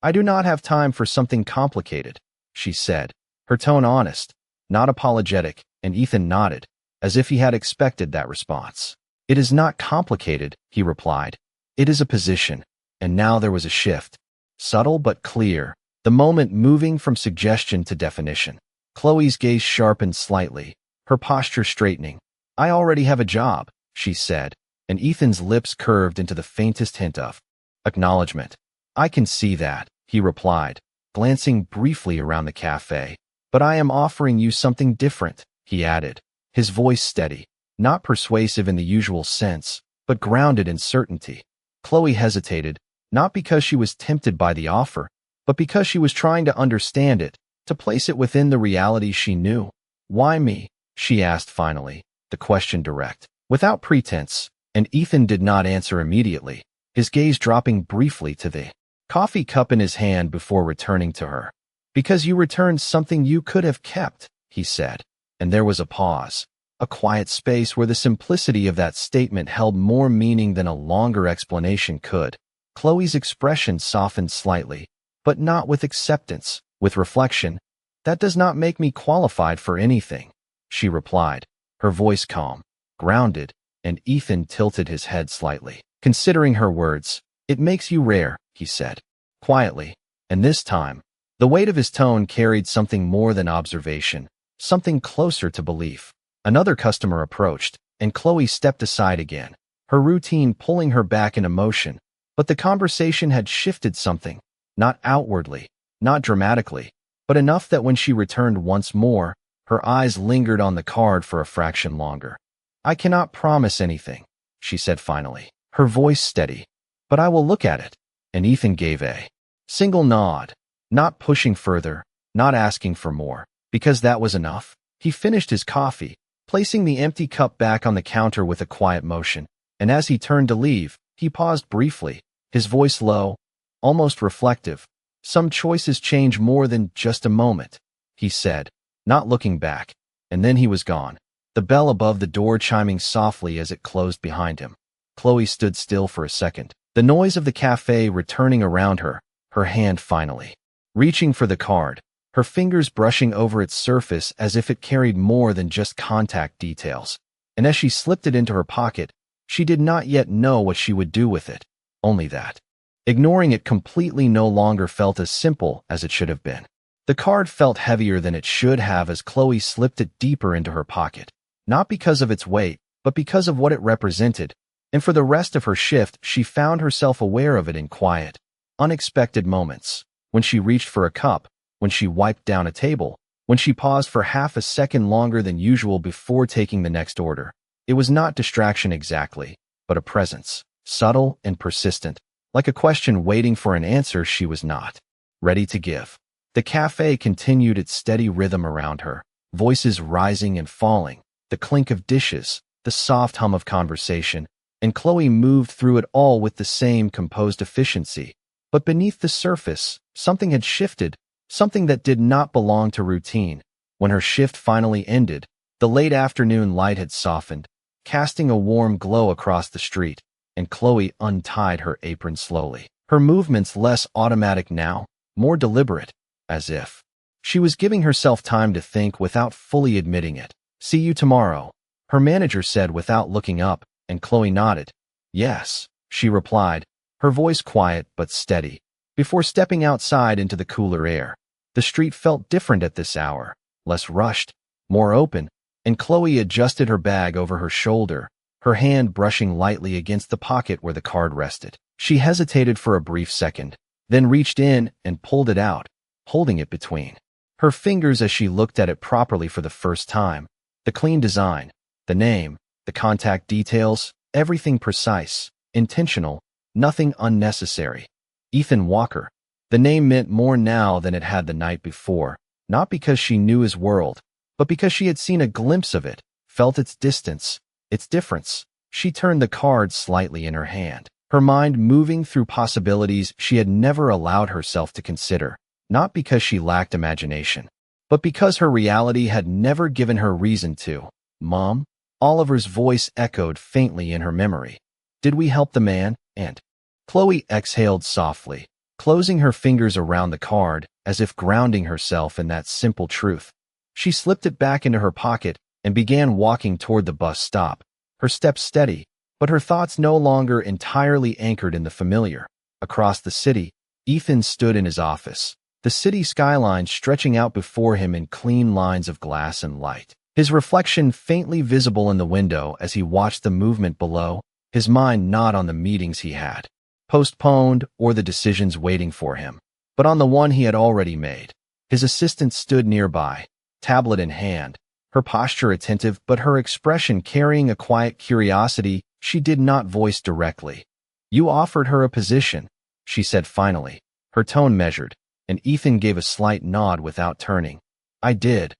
[SPEAKER 1] I do not have time for something complicated, she said, her tone honest, not apologetic, and Ethan nodded, as if he had expected that response. It is not complicated, he replied. It is a position. And now there was a shift. Subtle but clear, the moment moving from suggestion to definition. Chloe's gaze sharpened slightly, her posture straightening. I already have a job, she said, and Ethan's lips curved into the faintest hint of acknowledgement. I can see that, he replied, glancing briefly around the cafe. But I am offering you something different, he added, his voice steady, not persuasive in the usual sense, but grounded in certainty. Chloe hesitated, not because she was tempted by the offer, but because she was trying to understand it, to place it within the reality she knew. Why me? She asked finally, the question direct, without pretense, and Ethan did not answer immediately, his gaze dropping briefly to the coffee cup in his hand before returning to her. Because you returned something you could have kept, he said, and there was a pause, a quiet space where the simplicity of that statement held more meaning than a longer explanation could. Chloe's expression softened slightly, but not with acceptance, with reflection. That does not make me qualified for anything, she replied, her voice calm, grounded, and Ethan tilted his head slightly. Considering her words, it makes you rare, he said, quietly, and this time, the weight of his tone carried something more than observation, something closer to belief. Another customer approached, and Chloe stepped aside again, her routine pulling her back in emotion. But the conversation had shifted something, not outwardly, not dramatically, but enough that when she returned once more, her eyes lingered on the card for a fraction longer. I cannot promise anything, she said finally, her voice steady, but I will look at it. And Ethan gave a single nod, not pushing further, not asking for more, because that was enough. He finished his coffee, placing the empty cup back on the counter with a quiet motion, and as he turned to leave, he paused briefly, his voice low, almost reflective. Some choices change more than just a moment, he said, not looking back, and then he was gone, the bell above the door chiming softly as it closed behind him. Chloe stood still for a second, the noise of the cafe returning around her, her hand finally reaching for the card, her fingers brushing over its surface as if it carried more than just contact details. And as she slipped it into her pocket, she did not yet know what she would do with it, only that. Ignoring it completely no longer felt as simple as it should have been. The card felt heavier than it should have as Chloe slipped it deeper into her pocket, not because of its weight, but because of what it represented, and for the rest of her shift she found herself aware of it in quiet, unexpected moments, when she reached for a cup, when she wiped down a table, when she paused for half a second longer than usual before taking the next order. It was not distraction exactly, but a presence, subtle and persistent, like a question waiting for an answer she was not ready to give. The cafe continued its steady rhythm around her, voices rising and falling, the clink of dishes, the soft hum of conversation, and Chloe moved through it all with the same composed efficiency. But beneath the surface, something had shifted, something that did not belong to routine. When her shift finally ended, the late afternoon light had softened, casting a warm glow across the street, and Chloe untied her apron slowly. Her movements less automatic now, more deliberate, as if she was giving herself time to think without fully admitting it. See you tomorrow, her manager said without looking up, and Chloe nodded. Yes, she replied, her voice quiet but steady. Before stepping outside into the cooler air, the street felt different at this hour, less rushed, more open, and Chloe adjusted her bag over her shoulder, her hand brushing lightly against the pocket where the card rested. She hesitated for a brief second, then reached in and pulled it out, holding it between her fingers as she looked at it properly for the first time. The clean design, the name, the contact details, everything precise, intentional, nothing unnecessary. Ethan Walker. The name meant more now than it had the night before, not because she knew his world, but because she had seen a glimpse of it, felt its distance, its difference. She turned the card slightly in her hand, her mind moving through possibilities she had never allowed herself to consider, not because she lacked imagination, but because her reality had never given her reason to. Mom? Oliver's voice echoed faintly in her memory. Did we help the man? And Chloe exhaled softly, closing her fingers around the card as if grounding herself in that simple truth. She slipped it back into her pocket and began walking toward the bus stop, her steps steady, but her thoughts no longer entirely anchored in the familiar. Across the city, Ethan stood in his office, the city skyline stretching out before him in clean lines of glass and light. His reflection faintly visible in the window as he watched the movement below, his mind not on the meetings he had postponed or the decisions waiting for him, but on the one he had already made. His assistant stood nearby, tablet in hand, her posture attentive but her expression carrying a quiet curiosity she did not voice directly. "You offered her a position," she said finally, her tone measured, and Ethan gave a slight nod without turning. "I did,"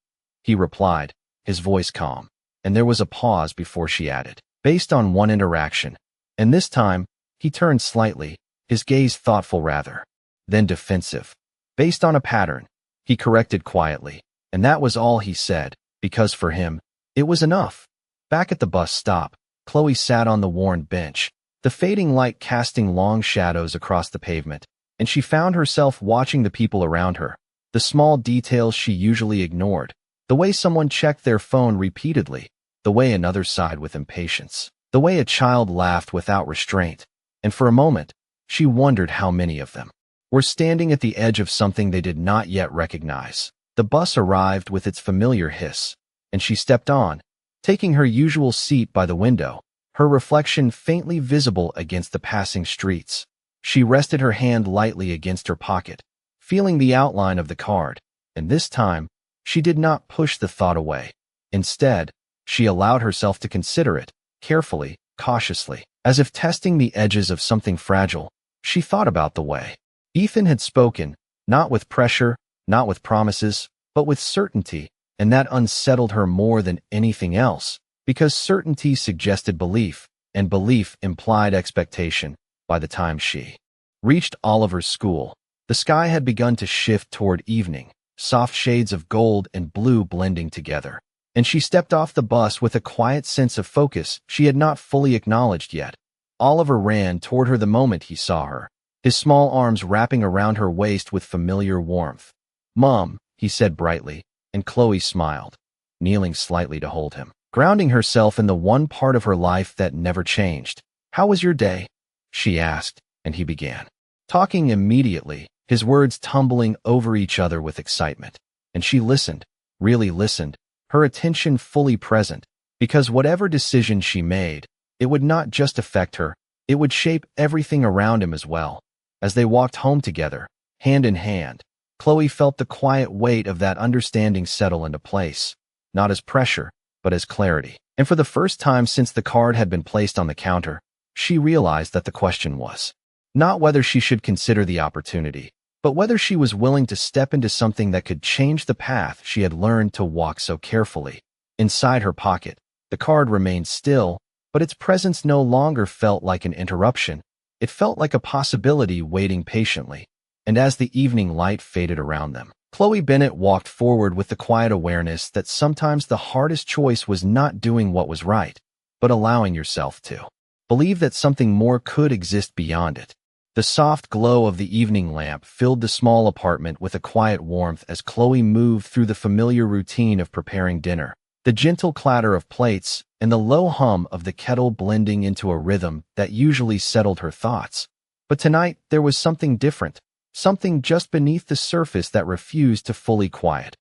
[SPEAKER 1] he replied, his voice calm, and there was a pause before she added, "based on one interaction." And this time, he turned slightly, his gaze thoughtful rather than defensive. "Based on a pattern," he corrected quietly, and that was all he said, because for him, it was enough. Back at the bus stop, Chloe sat on the worn bench, the fading light casting long shadows across the pavement, and she found herself watching the people around her, the small details she usually ignored, the way someone checked their phone repeatedly, the way another sighed with impatience, the way a child laughed without restraint, and for a moment, she wondered how many of them were standing at the edge of something they did not yet recognize. The bus arrived with its familiar hiss, and she stepped on, taking her usual seat by the window, her reflection faintly visible against the passing streets. She rested her hand lightly against her pocket, feeling the outline of the card, and this time, she did not push the thought away. Instead, she allowed herself to consider it, carefully, cautiously, as if testing the edges of something fragile. She thought about the way Ethan had spoken, not with pressure, not with promises, but with certainty, and that unsettled her more than anything else, because certainty suggested belief, and belief implied expectation. By the time she reached Oliver's school, the sky had begun to shift toward evening, soft shades of gold and blue blending together, and she stepped off the bus with a quiet sense of focus she had not fully acknowledged yet. Oliver ran toward her the moment he saw her, his small arms wrapping around her waist with familiar warmth. "Mom," he said brightly, and Chloe smiled, kneeling slightly to hold him, grounding herself in the one part of her life that never changed. "How was your day?" she asked, and he began talking immediately, his words tumbling over each other with excitement. And she listened, really listened, her attention fully present, because whatever decision she made, it would not just affect her, it would shape everything around him as well. As they walked home together, hand in hand, Chloe felt the quiet weight of that understanding settle into place, not as pressure, but as clarity. And for the first time since the card had been placed on the counter, she realized that the question was not whether she should consider the opportunity, but whether she was willing to step into something that could change the path she had learned to walk so carefully. Inside her pocket, the card remained still, but its presence no longer felt like an interruption. It felt like a possibility waiting patiently. And as the evening light faded around them, Chloe Bennett walked forward with the quiet awareness that sometimes the hardest choice was not doing what was right, but allowing yourself to believe that something more could exist beyond it. The soft glow of the evening lamp filled the small apartment with a quiet warmth as Chloe moved through the familiar routine of preparing dinner, the gentle clatter of plates and the low hum of the kettle blending into a rhythm that usually settled her thoughts. But tonight there was something different, something just beneath the surface that refused to fully quiet.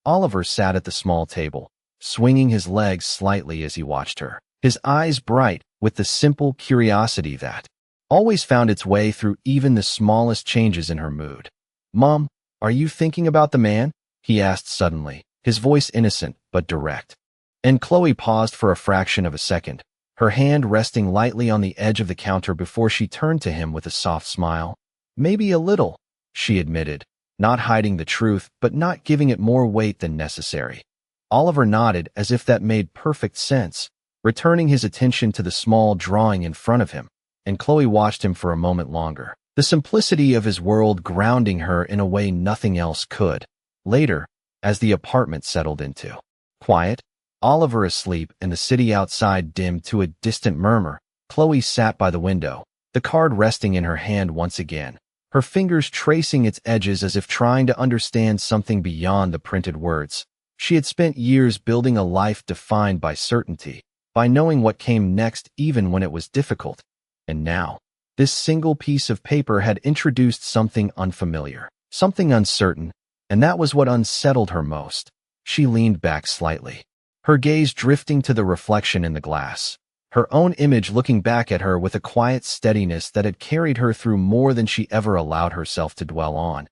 [SPEAKER 1] Oliver sat at the small table, swinging his legs slightly as he watched her, his eyes bright with the simple curiosity that always found its way through even the smallest changes in her mood. "Mom, are you thinking about the man?" he asked suddenly, his voice innocent but direct. And Chloe paused for a fraction of a second, her hand resting lightly on the edge of the counter before she turned to him with a soft smile. "Maybe a little," she admitted, not hiding the truth but not giving it more weight than necessary. Oliver nodded as if that made perfect sense, returning his attention to the small drawing in front of him, and Chloe watched him for a moment longer, the simplicity of his world grounding her in a way nothing else could. Later, as the apartment settled into quiet, Oliver asleep and the city outside dimmed to a distant murmur, Chloe sat by the window, the card resting in her hand once again, her fingers tracing its edges as if trying to understand something beyond the printed words. She had spent years building a life defined by certainty, by knowing what came next even when it was difficult. And now, this single piece of paper had introduced something unfamiliar, something uncertain, and that was what unsettled her most. She leaned back slightly, her gaze drifting to the reflection in the glass, her own image looking back at her with a quiet steadiness that had carried her through more than she ever allowed herself to dwell on.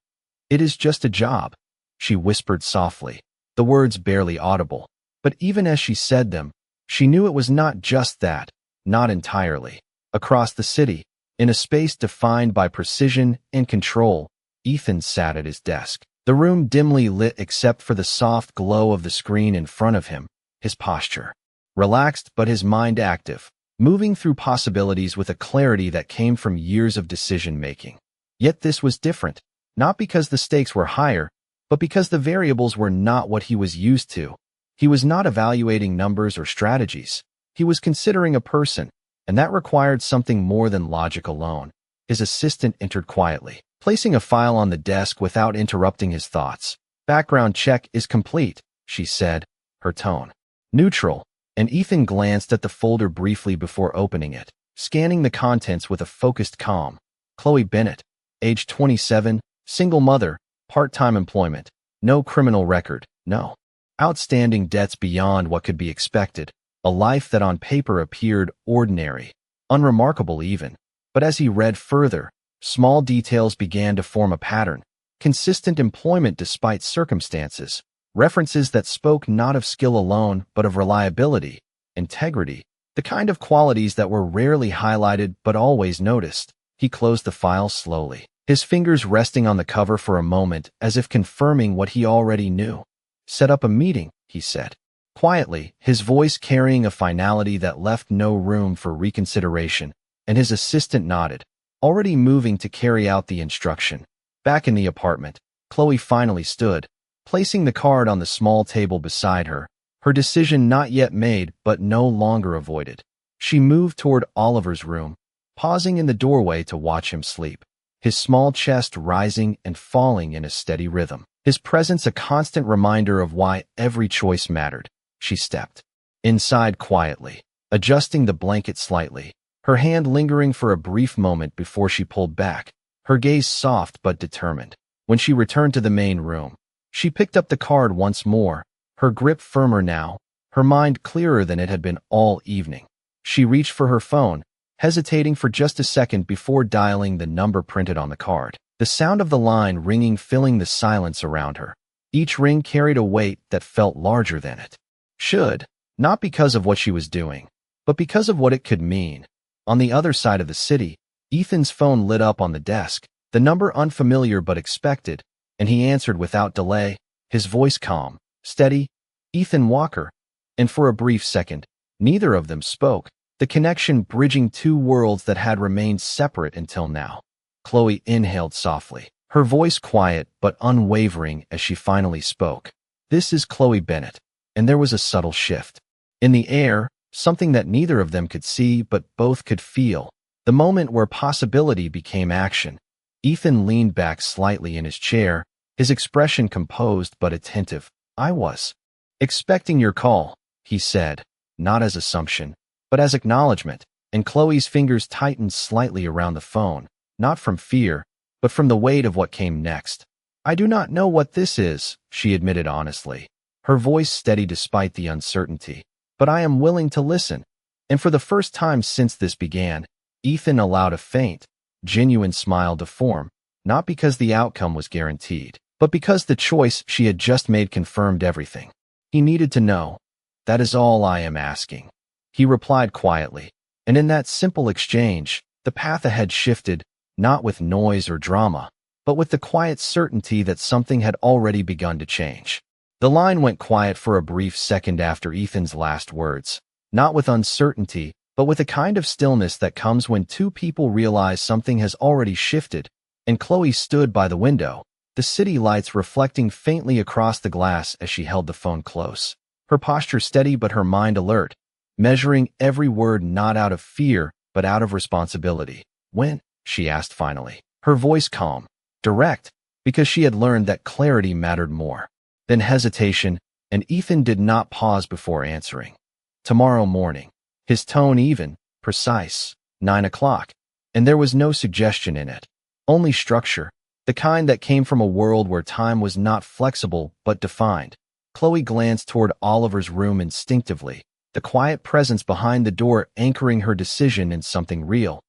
[SPEAKER 1] "It is just a job," she whispered softly, the words barely audible. But even as she said them, she knew it was not just that, not entirely. Across the city, in a space defined by precision and control, Ethan sat at his desk, the room dimly lit except for the soft glow of the screen in front of him, his posture relaxed but his mind active, moving through possibilities with a clarity that came from years of decision-making. Yet this was different, not because the stakes were higher, but because the variables were not what he was used to. He was not evaluating numbers or strategies. He was considering a person, and that required something more than logic alone. His assistant entered quietly, placing a file on the desk without interrupting his thoughts. "Background check is complete," she said, her tone neutral, and Ethan glanced at the folder briefly before opening it, scanning the contents with a focused calm. Chloe Bennett, age 27, single mother, part-time employment, no criminal record, no outstanding debts beyond what could be expected, a life that on paper appeared ordinary, unremarkable even. But as he read further, small details began to form a pattern: consistent employment despite circumstances, references that spoke not of skill alone but of reliability, integrity, the kind of qualities that were rarely highlighted but always noticed. He closed the file slowly, his fingers resting on the cover for a moment as if confirming what he already knew. "Set up a meeting," he said, quietly, his voice carrying a finality that left no room for reconsideration, and his assistant nodded, already moving to carry out the instruction. Back in the apartment, Chloe finally stood, placing the card on the small table beside her, her decision not yet made but no longer avoided. She moved toward Oliver's room, pausing in the doorway to watch him sleep, his small chest rising and falling in a steady rhythm, his presence a constant reminder of why every choice mattered. She stepped inside quietly, adjusting the blanket slightly, her hand lingering for a brief moment before she pulled back, her gaze soft but determined. When she returned to the main room, she picked up the card once more, her grip firmer now, her mind clearer than it had been all evening. She reached for her phone, hesitating for just a second before dialing the number printed on the card, the sound of the line ringing filling the silence around her. Each ring carried a weight that felt larger than it should, not because of what she was doing, but because of what it could mean. On the other side of the city, Ethan's phone lit up on the desk, the number unfamiliar but expected, and he answered without delay, his voice calm, steady. "Ethan Walker." And for a brief second, neither of them spoke, the connection bridging two worlds that had remained separate until now. Chloe inhaled softly, her voice quiet but unwavering as she finally spoke. "This is Chloe Bennett." And there was a subtle shift in the air, something that neither of them could see but both could feel, the moment where possibility became action. Ethan leaned back slightly in his chair, his expression composed but attentive. "I was expecting your call," he said, not as assumption, but as acknowledgement, and Chloe's fingers tightened slightly around the phone, not from fear, but from the weight of what came next. "I do not know what this is," she admitted honestly, her voice steady despite the uncertainty, "but I am willing to listen." And for the first time since this began, Ethan allowed a faint, genuine smile to form, not because the outcome was guaranteed, but because the choice she had just made confirmed everything he needed to know. "That is all I am asking," he replied quietly, and in that simple exchange, the path ahead shifted, not with noise or drama, but with the quiet certainty that something had already begun to change. The line went quiet for a brief second after Ethan's last words, not with uncertainty, but with a kind of stillness that comes when two people realize something has already shifted. And Chloe stood by the window, the city lights reflecting faintly across the glass as she held the phone close, her posture steady but her mind alert, measuring every word not out of fear but out of responsibility. "When?" she asked finally, her voice calm, direct, because she had learned that clarity mattered more than hesitation, and Ethan did not pause before answering. Tomorrow morning. His tone even, precise, 9 o'clock, and there was no suggestion in it. Only structure, the kind that came from a world where time was not flexible but defined. Chloe glanced toward Oliver's room instinctively, the quiet presence behind the door anchoring her decision in something real.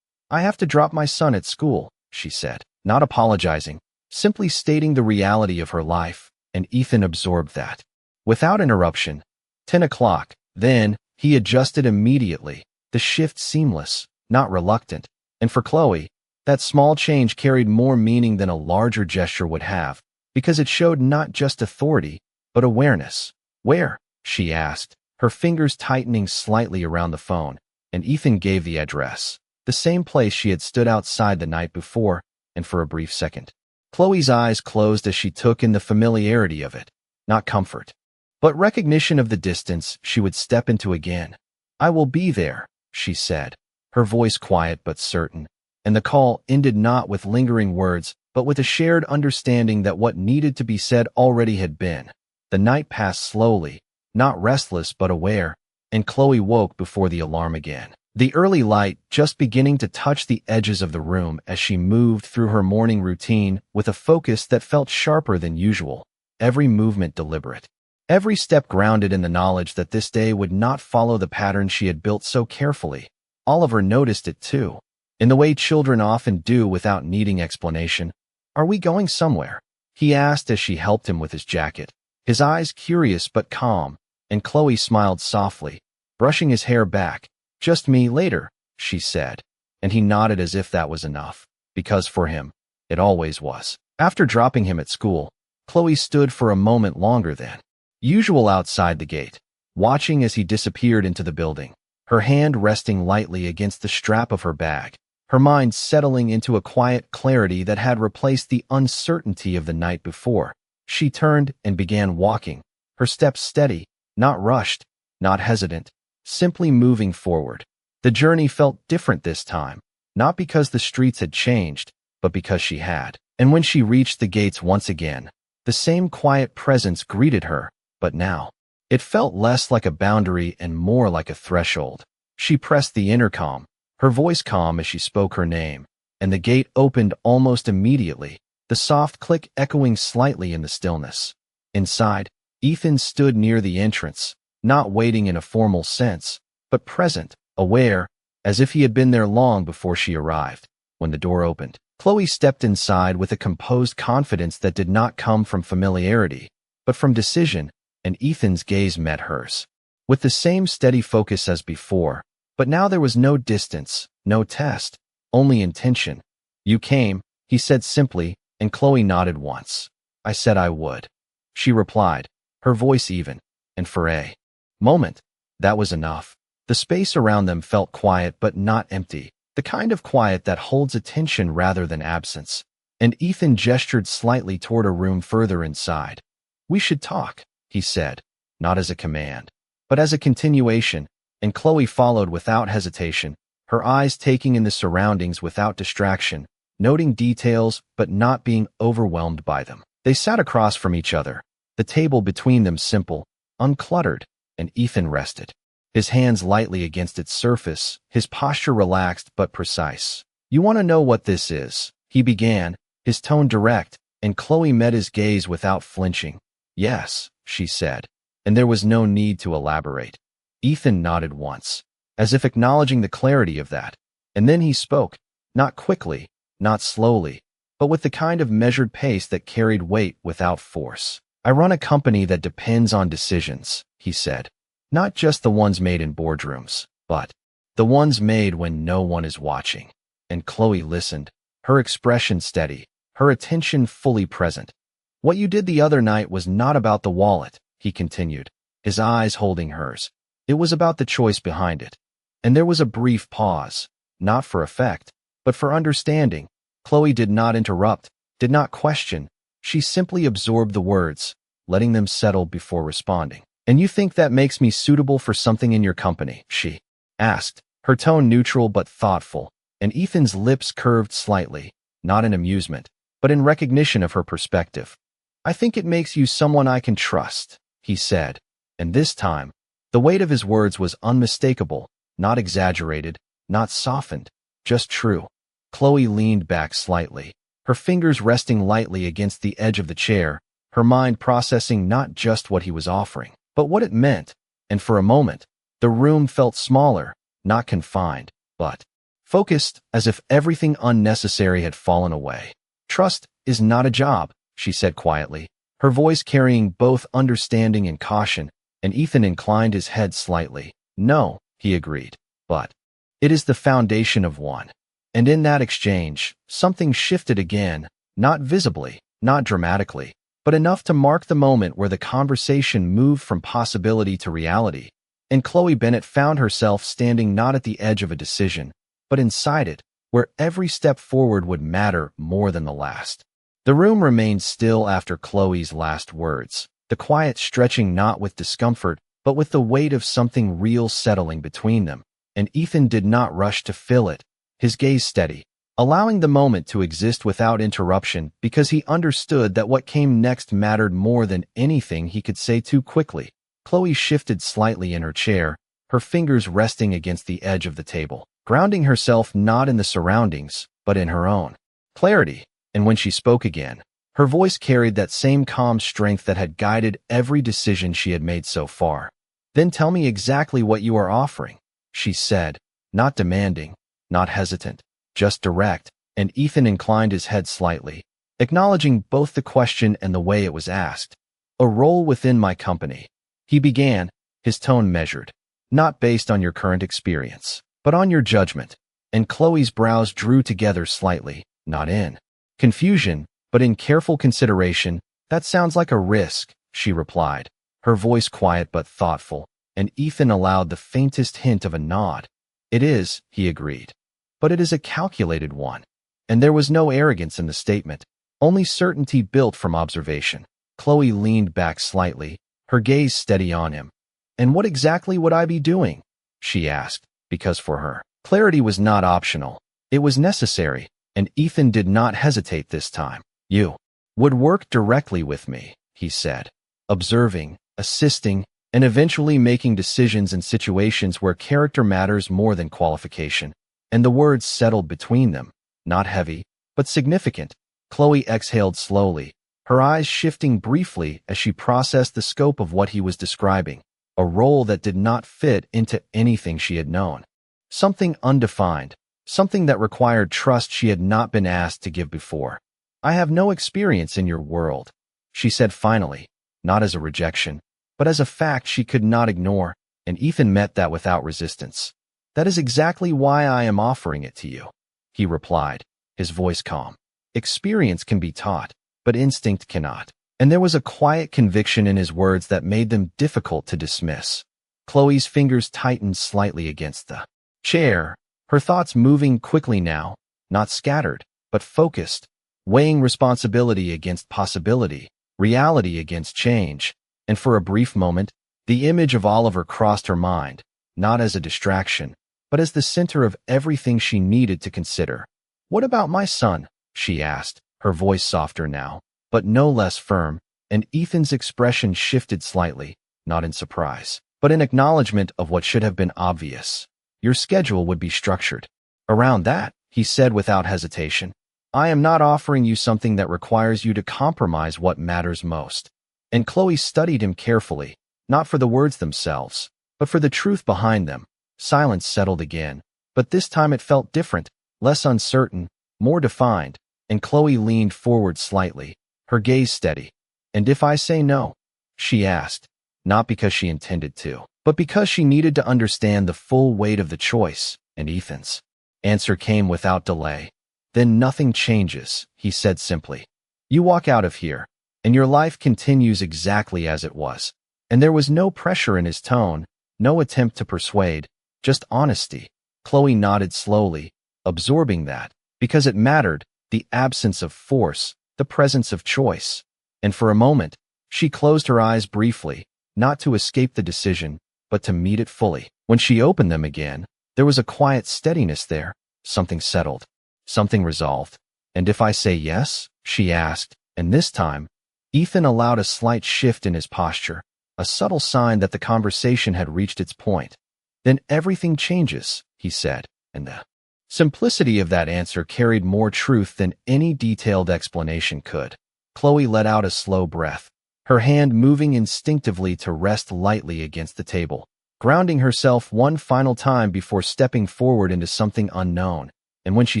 [SPEAKER 1] "I have to drop my son at school," she said, not apologizing, simply stating the reality of her life, and Ethan absorbed that. Without interruption. 10 o'clock. Then, he adjusted immediately, the shift seamless, not reluctant. And for Chloe, that small change carried more meaning than a larger gesture would have, because it showed not just authority, but awareness. "Where?" she asked, her fingers tightening slightly around the phone, and Ethan gave the address. The same place she had stood outside the night before, and for a brief second. Chloe's eyes closed as she took in the familiarity of it, not comfort, but recognition of the distance she would step into again. "I will be there," she said, her voice quiet but certain, and the call ended not with lingering words, but with a shared understanding that what needed to be said already had been. The night passed slowly, not restless but aware, and Chloe woke before the alarm again. The early light just beginning to touch the edges of the room as she moved through her morning routine with a focus that felt sharper than usual, every movement deliberate. Every step grounded in the knowledge that this day would not follow the pattern she had built so carefully. Oliver noticed it too, in the way children often do without needing explanation. "Are we going somewhere?" he asked as she helped him with his jacket, his eyes curious but calm, and Chloe smiled softly, brushing his hair back. "Just me later," she said, and he nodded as if that was enough, because for him, it always was. After dropping him at school, Chloe stood for a moment longer than usual outside the gate, watching as he disappeared into the building, her hand resting lightly against the strap of her bag, her mind settling into a quiet clarity that had replaced the uncertainty of the night before. She turned and began walking, her steps steady, not rushed, not hesitant, simply moving forward. The journey felt different this time, not because the streets had changed, but because she had. And when she reached the gates once again, the same quiet presence greeted her, but now, it felt less like a boundary and more like a threshold. She pressed the intercom, her voice calm as she spoke her name, and the gate opened almost immediately, the soft click echoing slightly in the stillness. Inside, Ethan stood near the entrance, not waiting in a formal sense, but present, aware, as if he had been there long before she arrived. When the door opened, Chloe stepped inside with a composed confidence that did not come from familiarity, but from decision, and Ethan's gaze met hers, with the same steady focus as before, but now there was no distance, no test, only intention. "You came," he said simply, and Chloe nodded once. "I said I would," she replied, her voice even, and for a moment, that was enough. The space around them felt quiet but not empty, the kind of quiet that holds attention rather than absence, and Ethan gestured slightly toward a room further inside. "We should talk," he said, not as a command, but as a continuation, and Chloe followed without hesitation, her eyes taking in the surroundings without distraction, noting details but not being overwhelmed by them. They sat across from each other, the table between them simple, uncluttered, and Ethan rested, his hands lightly against its surface, his posture relaxed but precise. "You want to know what this is?" he began, his tone direct, and Chloe met his gaze without flinching. "Yes," she said, and there was no need to elaborate. Ethan nodded once, as if acknowledging the clarity of that, and then he spoke, not quickly, not slowly, but with the kind of measured pace that carried weight without force. "I run a company that depends on decisions," he said, "not just the ones made in boardrooms, but the ones made when no one is watching." And Chloe listened, her expression steady, her attention fully present. "What you did the other night was not about the wallet," he continued, his eyes holding hers. "It was about the choice behind it." And there was a brief pause, not for effect, but for understanding. Chloe did not interrupt, did not question. She simply absorbed the words, letting them settle before responding. "And you think that makes me suitable for something in your company?" she asked, her tone neutral but thoughtful, and Ethan's lips curved slightly. not in amusement, but in recognition of her perspective. "I think it makes you someone I can trust," he said, and this time, the weight of his words was unmistakable, not exaggerated, not softened, just true. Chloe leaned back slightly, her fingers resting lightly against the edge of the chair, her mind processing not just what he was offering, but what it meant, and for a moment, the room felt smaller, not confined, but focused, as if everything unnecessary had fallen away. "Trust is not a job," she said quietly, her voice carrying both understanding and caution, and Ethan inclined his head slightly. "No," he agreed, "but it is the foundation of one." And in that exchange, something shifted again, not visibly, not dramatically, but enough to mark the moment where the conversation moved from possibility to reality, and Chloe Bennet found herself standing not at the edge of a decision, but inside it, where every step forward would matter more than the last. The room remained still after Chloe's last words, the quiet stretching not with discomfort, but with the weight of something real settling between them, and Ethan did not rush to fill it, his gaze steady, allowing the moment to exist without interruption because he understood that what came next mattered more than anything he could say too quickly. Chloe shifted slightly in her chair, her fingers resting against the edge of the table, grounding herself not in the surroundings, but in her own clarity, and when she spoke again, her voice carried that same calm strength that had guided every decision she had made so far. "Then tell me exactly what you are offering," she said, not demanding, not hesitant, just direct, and Ethan inclined his head slightly, acknowledging both the question and the way it was asked. "A role within my company," he began, his tone measured, "not based on your current experience, but on your judgment." And Chloe's brows drew together slightly, not in confusion, but in careful consideration. "That sounds like a risk," she replied, her voice quiet but thoughtful, and Ethan allowed the faintest hint of a nod. "It is," he agreed, "but it is a calculated one." And there was no arrogance in the statement, only certainty built from observation. Chloe leaned back slightly, her gaze steady on him. "And what exactly would I be doing?" she asked, because for her, clarity was not optional. It was necessary, and Ethan did not hesitate this time. "You would work directly with me," he said, observing, assisting, and eventually making decisions in situations where character matters more than qualification. And the words settled between them, not heavy, but significant. Chloe exhaled slowly, her eyes shifting briefly as she processed the scope of what he was describing, a role that did not fit into anything she had known. Something undefined, something that required trust she had not been asked to give before. "I have no experience in your world," she said finally, not as a rejection, but as a fact she could not ignore, and Ethan met that without resistance. "That is exactly why I am offering it to you," he replied, his voice calm. "Experience can be taught, but instinct cannot." And there was a quiet conviction in his words that made them difficult to dismiss. Chloe's fingers tightened slightly against the chair, her thoughts moving quickly now, not scattered, but focused, weighing responsibility against possibility, reality against change. And for a brief moment, the image of Oliver crossed her mind, not as a distraction, but as the center of everything she needed to consider. "What about my son?" she asked, her voice softer now, but no less firm, and Ethan's expression shifted slightly, not in surprise, but in acknowledgement of what should have been obvious. "Your schedule would be structured around that," he said without hesitation. "I am not offering you something that requires you to compromise what matters most." And Chloe studied him carefully, not for the words themselves, but for the truth behind them. Silence settled again, but this time it felt different, less uncertain, more defined, and Chloe leaned forward slightly, her gaze steady. "And if I say no?" she asked, not because she intended to, but because she needed to understand the full weight of the choice, and Ethan's answer came without delay. "Then nothing changes," he said simply. "You walk out of here, and your life continues exactly as it was." And there was no pressure in his tone, no attempt to persuade, just honesty. Chloe nodded slowly, absorbing that, because it mattered, the absence of force, the presence of choice. And for a moment, she closed her eyes briefly, not to escape the decision, but to meet it fully. When she opened them again, there was a quiet steadiness there, something settled, something resolved. "And if I say yes?" she asked, and this time, Ethan allowed a slight shift in his posture, a subtle sign that the conversation had reached its point. "Then everything changes," he said, and the simplicity of that answer carried more truth than any detailed explanation could. Chloe let out a slow breath, her hand moving instinctively to rest lightly against the table, grounding herself one final time before stepping forward into something unknown. And when she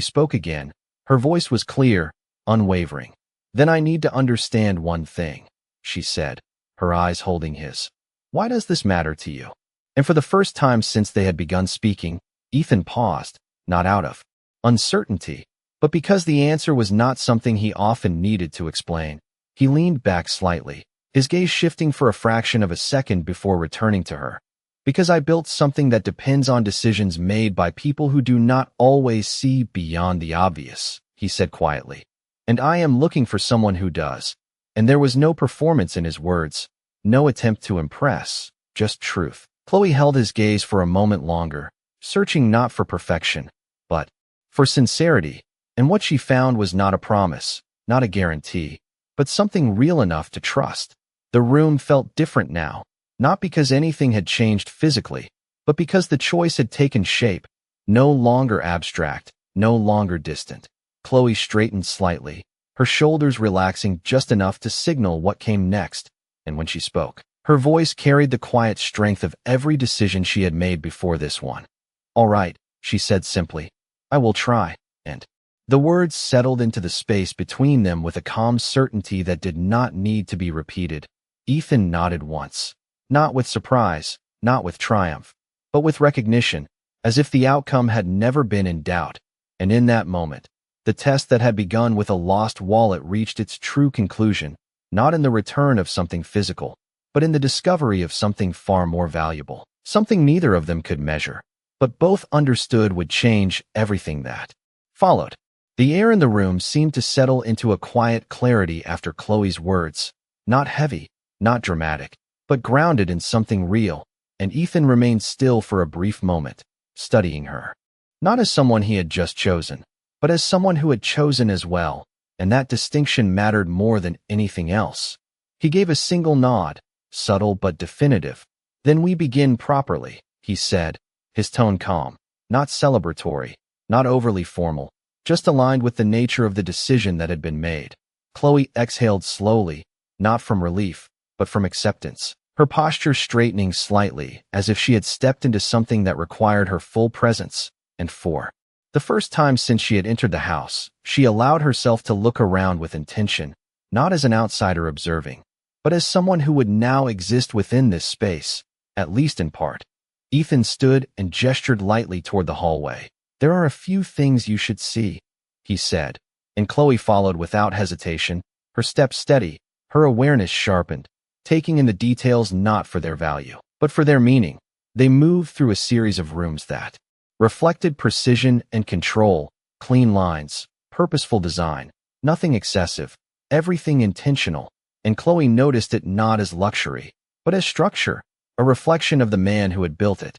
[SPEAKER 1] spoke again, her voice was clear, unwavering. "Then I need to understand one thing," she said, her eyes holding his. "Why does this matter to you?" And for the first time since they had begun speaking, Ethan paused, not out of uncertainty, but because the answer was not something he often needed to explain. He leaned back slightly, his gaze shifting for a fraction of a second before returning to her. "Because I built something that depends on decisions made by people who do not always see beyond the obvious," he said quietly. "And I am looking for someone who does." And there was no performance in his words, no attempt to impress, just truth. Chloe held his gaze for a moment longer, searching not for perfection, but for sincerity, and what she found was not a promise, not a guarantee, but something real enough to trust. The room felt different now, not because anything had changed physically, but because the choice had taken shape, no longer abstract, no longer distant. Chloe straightened slightly, her shoulders relaxing just enough to signal what came next, and when she spoke, her voice carried the quiet strength of every decision she had made before this one. "All right," she said simply, "I will try," and the words settled into the space between them with a calm certainty that did not need to be repeated. Ethan nodded once, not with surprise, not with triumph, but with recognition, as if the outcome had never been in doubt, and in that moment, the test that had begun with a lost wallet reached its true conclusion, not in the return of something physical, but in the discovery of something far more valuable, something neither of them could measure, but both understood would change everything that followed. The air in the room seemed to settle into a quiet clarity after Chloe's words, not heavy, not dramatic, but grounded in something real, and Ethan remained still for a brief moment, studying her. Not as someone he had just chosen, but as someone who had chosen as well, and that distinction mattered more than anything else. He gave a single nod, subtle but definitive. "Then we begin properly," he said, his tone calm, not celebratory, not overly formal, just aligned with the nature of the decision that had been made. Chloe exhaled slowly, not from relief, but from acceptance, her posture straightening slightly, as if she had stepped into something that required her full presence, and for the first time since she had entered the house, she allowed herself to look around with intention, not as an outsider observing, but as someone who would now exist within this space, at least in part. Ethan stood and gestured lightly toward the hallway. "There are a few things you should see," he said, and Chloe followed without hesitation, her step steady, her awareness sharpened, taking in the details not for their value, but for their meaning. They moved through a series of rooms that reflected precision and control, clean lines, purposeful design, nothing excessive, everything intentional, and Chloe noticed it not as luxury, but as structure, a reflection of the man who had built it.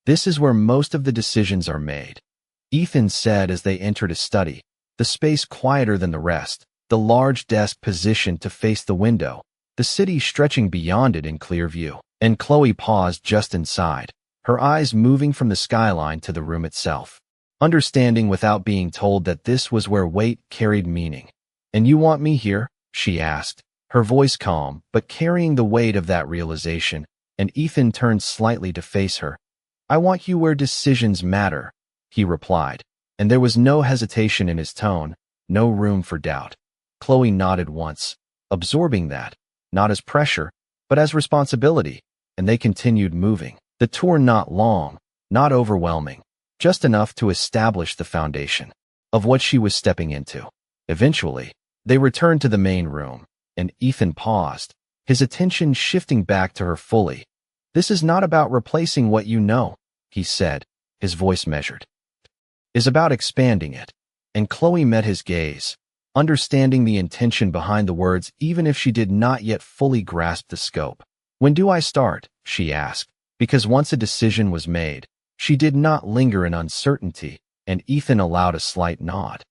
[SPEAKER 1] "This is where most of the decisions are made," Ethan said as they entered his study, the space quieter than the rest, the large desk positioned to face the window, the city stretching beyond it in clear view. And Chloe paused just inside, her eyes moving from the skyline to the room itself, understanding without being told that this was where weight carried meaning. "And you want me here?" she asked, her voice calm, but carrying the weight of that realization, and Ethan turned slightly to face her. "I want you where decisions matter," he replied, and there was no hesitation in his tone, no room for doubt. Chloe nodded once, absorbing that, not as pressure, but as responsibility, and they continued moving. The tour not long, not overwhelming, just enough to establish the foundation of what she was stepping into. Eventually, they returned to the main room, and Ethan paused, his attention shifting back to her fully. "This is not about replacing what you know," he said, his voice measured. "It's about expanding it." And Chloe met his gaze, understanding the intention behind the words even if she did not yet fully grasp the scope. "When do I start?" she asked, because once a decision was made, she did not linger in uncertainty, and Ethan allowed a slight nod.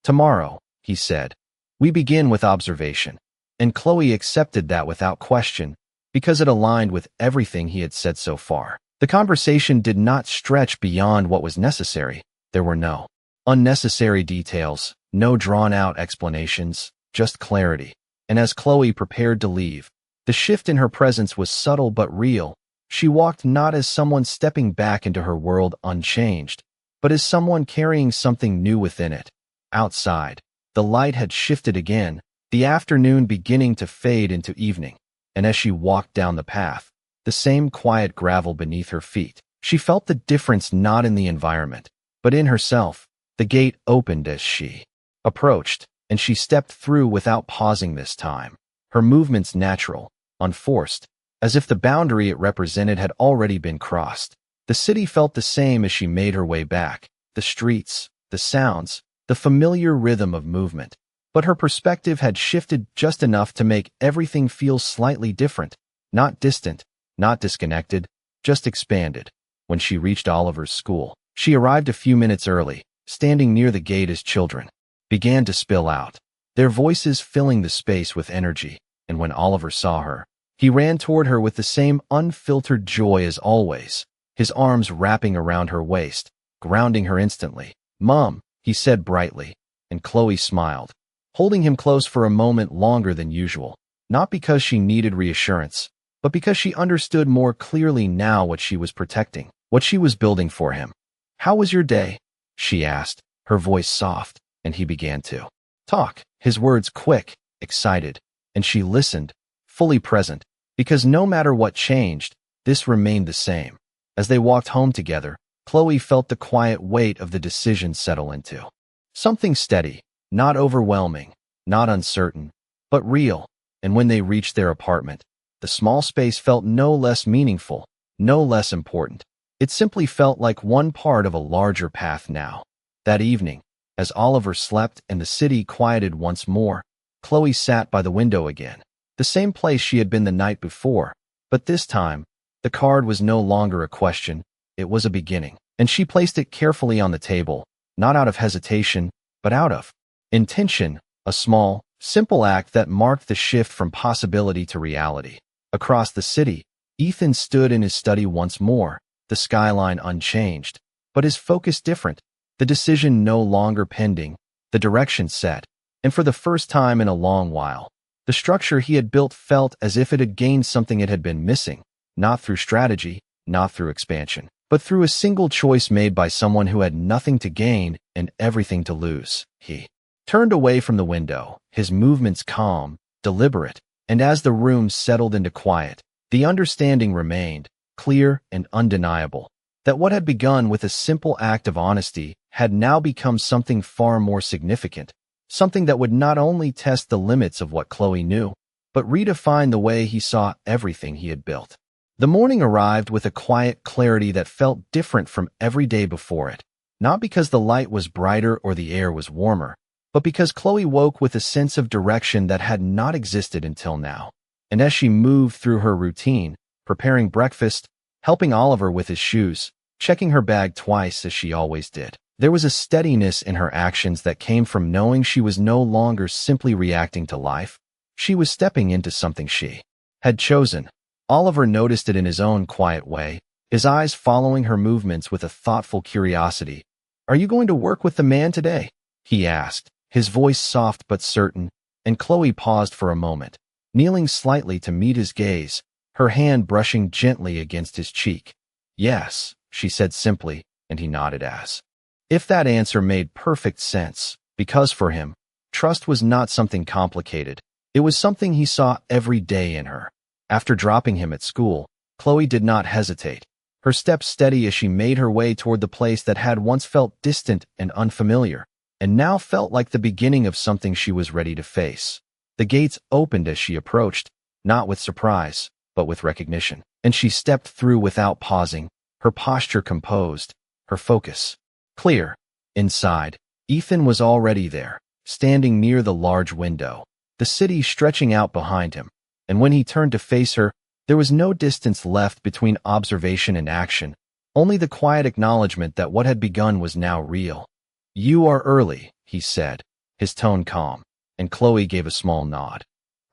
[SPEAKER 1] "Tomorrow," he said. We begin with observation. And Chloe accepted that without question, because it aligned with everything he had said so far. The conversation did not stretch beyond what was necessary. There were no unnecessary details, no drawn-out explanations, just clarity. And as Chloe prepared to leave, the shift in her presence was subtle but real. She walked not as someone stepping back into her world unchanged, but as someone carrying something new within it. Outside, the light had shifted again, the afternoon beginning to fade into evening, and as she walked down the path, the same quiet gravel beneath her feet, she felt the difference not in the environment, but in herself. The gate opened as she approached, and she stepped through without pausing this time, her movements natural, unforced, as if the boundary it represented had already been crossed. The city felt the same as she made her way back, the streets, the sounds, the familiar rhythm of movement. But her perspective had shifted just enough to make everything feel slightly different, not distant, not disconnected, just expanded. When she reached Oliver's school, she arrived a few minutes early, standing near the gate as children began to spill out, their voices filling the space with energy, and when Oliver saw her, he ran toward her with the same unfiltered joy as always, his arms wrapping around her waist, grounding her instantly. "Mom," he said brightly, and Chloe smiled, holding him close for a moment longer than usual, not because she needed reassurance, but because she understood more clearly now what she was protecting, what she was building for him. "How was your day?" she asked, her voice soft, and he began to talk, his words quick, excited, and she listened, fully present, because no matter what changed, this remained the same. As they walked home together, Chloe felt the quiet weight of the decision settle into something steady, not overwhelming, not uncertain, but real. And when they reached their apartment, the small space felt no less meaningful, no less important. It simply felt like one part of a larger path now. That evening, as Oliver slept and the city quieted once more, Chloe sat by the window again, the same place she had been the night before, but this time, the card was no longer a question, it was a beginning, and she placed it carefully on the table, not out of hesitation, but out of intention, a small, simple act that marked the shift from possibility to reality. Across the city, Ethan stood in his study once more, the skyline unchanged, but his focus different, the decision no longer pending, the direction set, and for the first time in a long while, the structure he had built felt as if it had gained something it had been missing, not through strategy, not through expansion, but through a single choice made by someone who had nothing to gain and everything to lose. He turned away from the window, his movements calm, deliberate, and as the room settled into quiet, the understanding remained, clear and undeniable, that what had begun with a simple act of honesty had now become something far more significant, something that would not only test the limits of what Chloe knew, but redefine the way he saw everything he had built. The morning arrived with a quiet clarity that felt different from every day before it, not because the light was brighter or the air was warmer, but because Chloe woke with a sense of direction that had not existed until now. And as she moved through her routine, preparing breakfast, helping Oliver with his shoes, checking her bag twice as she always did, there was a steadiness in her actions that came from knowing she was no longer simply reacting to life. She was stepping into something she had chosen. Oliver noticed it in his own quiet way, his eyes following her movements with a thoughtful curiosity. "Are you going to work with the man today?" he asked, his voice soft but certain, and Chloe paused for a moment, kneeling slightly to meet his gaze, her hand brushing gently against his cheek. "Yes," she said simply, and he nodded as if that answer made perfect sense, because for him, trust was not something complicated. It was something he saw every day in her. After dropping him at school, Chloe did not hesitate, her steps steady as she made her way toward the place that had once felt distant and unfamiliar, and now felt like the beginning of something she was ready to face. The gates opened as she approached, not with surprise, but with recognition, and she stepped through without pausing, her posture composed, her focus clear. Inside, Ethan was already there, standing near the large window, the city stretching out behind him. And when he turned to face her, there was no distance left between observation and action, only the quiet acknowledgement that what had begun was now real. "You are early," he said, his tone calm, and Chloe gave a small nod.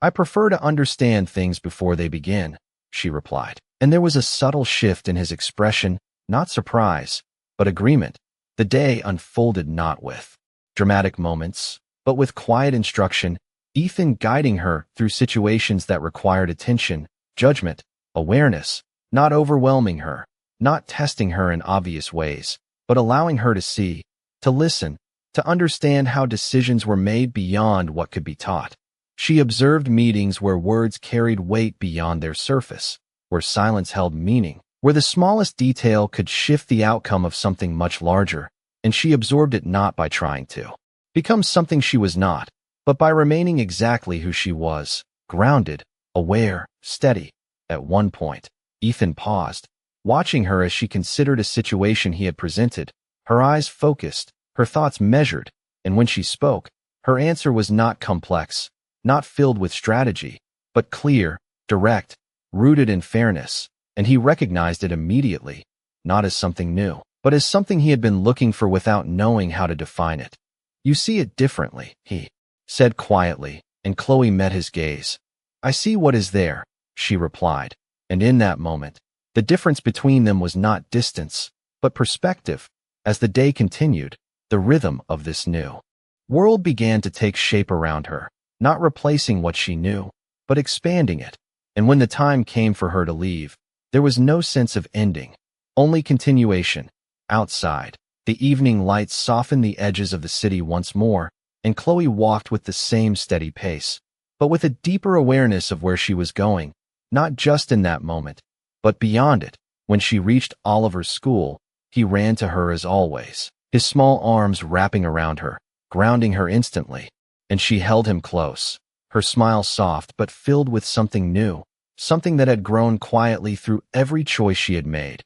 [SPEAKER 1] I prefer to understand things before they begin, she replied. And there was a subtle shift in his expression, not surprise, but agreement. The day unfolded not with dramatic moments, but with quiet instruction, Ethan guiding her through situations that required attention, judgment, awareness, not overwhelming her, not testing her in obvious ways, but allowing her to see, to listen, to understand how decisions were made beyond what could be taught. She observed meetings where words carried weight beyond their surface, where silence held meaning, where the smallest detail could shift the outcome of something much larger, and she absorbed it not by trying to become something she was not, but by remaining exactly who she was, grounded, aware, steady. At one point, Ethan paused, watching her as she considered a situation he had presented, her eyes focused, her thoughts measured, and when she spoke, her answer was not complex, not filled with strategy, but clear, direct, rooted in fairness, and he recognized it immediately, not as something new, but as something he had been looking for without knowing how to define it. You see it differently, he said quietly, and Chloe met his gaze. I see what is there, she replied, and in that moment, the difference between them was not distance, but perspective. As the day continued, the rhythm of this new world began to take shape around her, not replacing what she knew, but expanding it. And when the time came for her to leave, there was no sense of ending, only continuation. Outside, the evening lights softened the edges of the city once more, and Chloe walked with the same steady pace, but with a deeper awareness of where she was going, not just in that moment, but beyond it. When she reached Oliver's school, he ran to her as always, his small arms wrapping around her, grounding her instantly, and she held him close, her smile soft but filled with something new, something that had grown quietly through every choice she had made.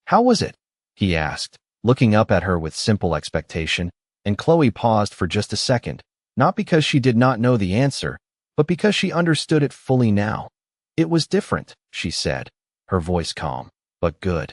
[SPEAKER 1] How was it? He asked, looking up at her with simple expectation, and Chloe paused for just a second, not because she did not know the answer, but because she understood it fully now. It was different, she said, her voice calm, but good.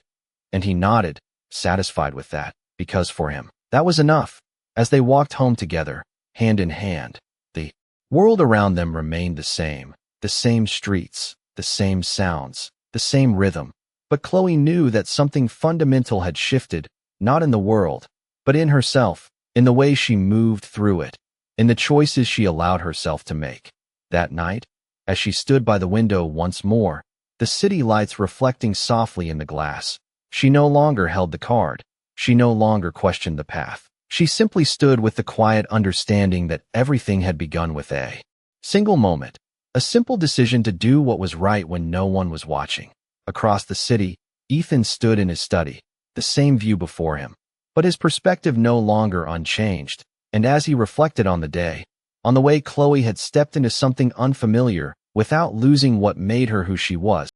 [SPEAKER 1] And he nodded, satisfied with that, because for him, that was enough. As they walked home together, hand in hand, the world around them remained the same streets, the same sounds, the same rhythm. But Chloe knew that something fundamental had shifted, not in the world, but in herself, in the way she moved through it, in the choices she allowed herself to make. That night, as she stood by the window once more, the city lights reflecting softly in the glass, she no longer held the card. She no longer questioned the path. She simply stood with the quiet understanding that everything had begun with a single moment, a simple decision to do what was right when no one was watching. Across the city, Ethan stood in his study, the same view before him, but his perspective no longer unchanged. And as he reflected on the day, on the way Chloe had stepped into something unfamiliar without losing what made her who she was,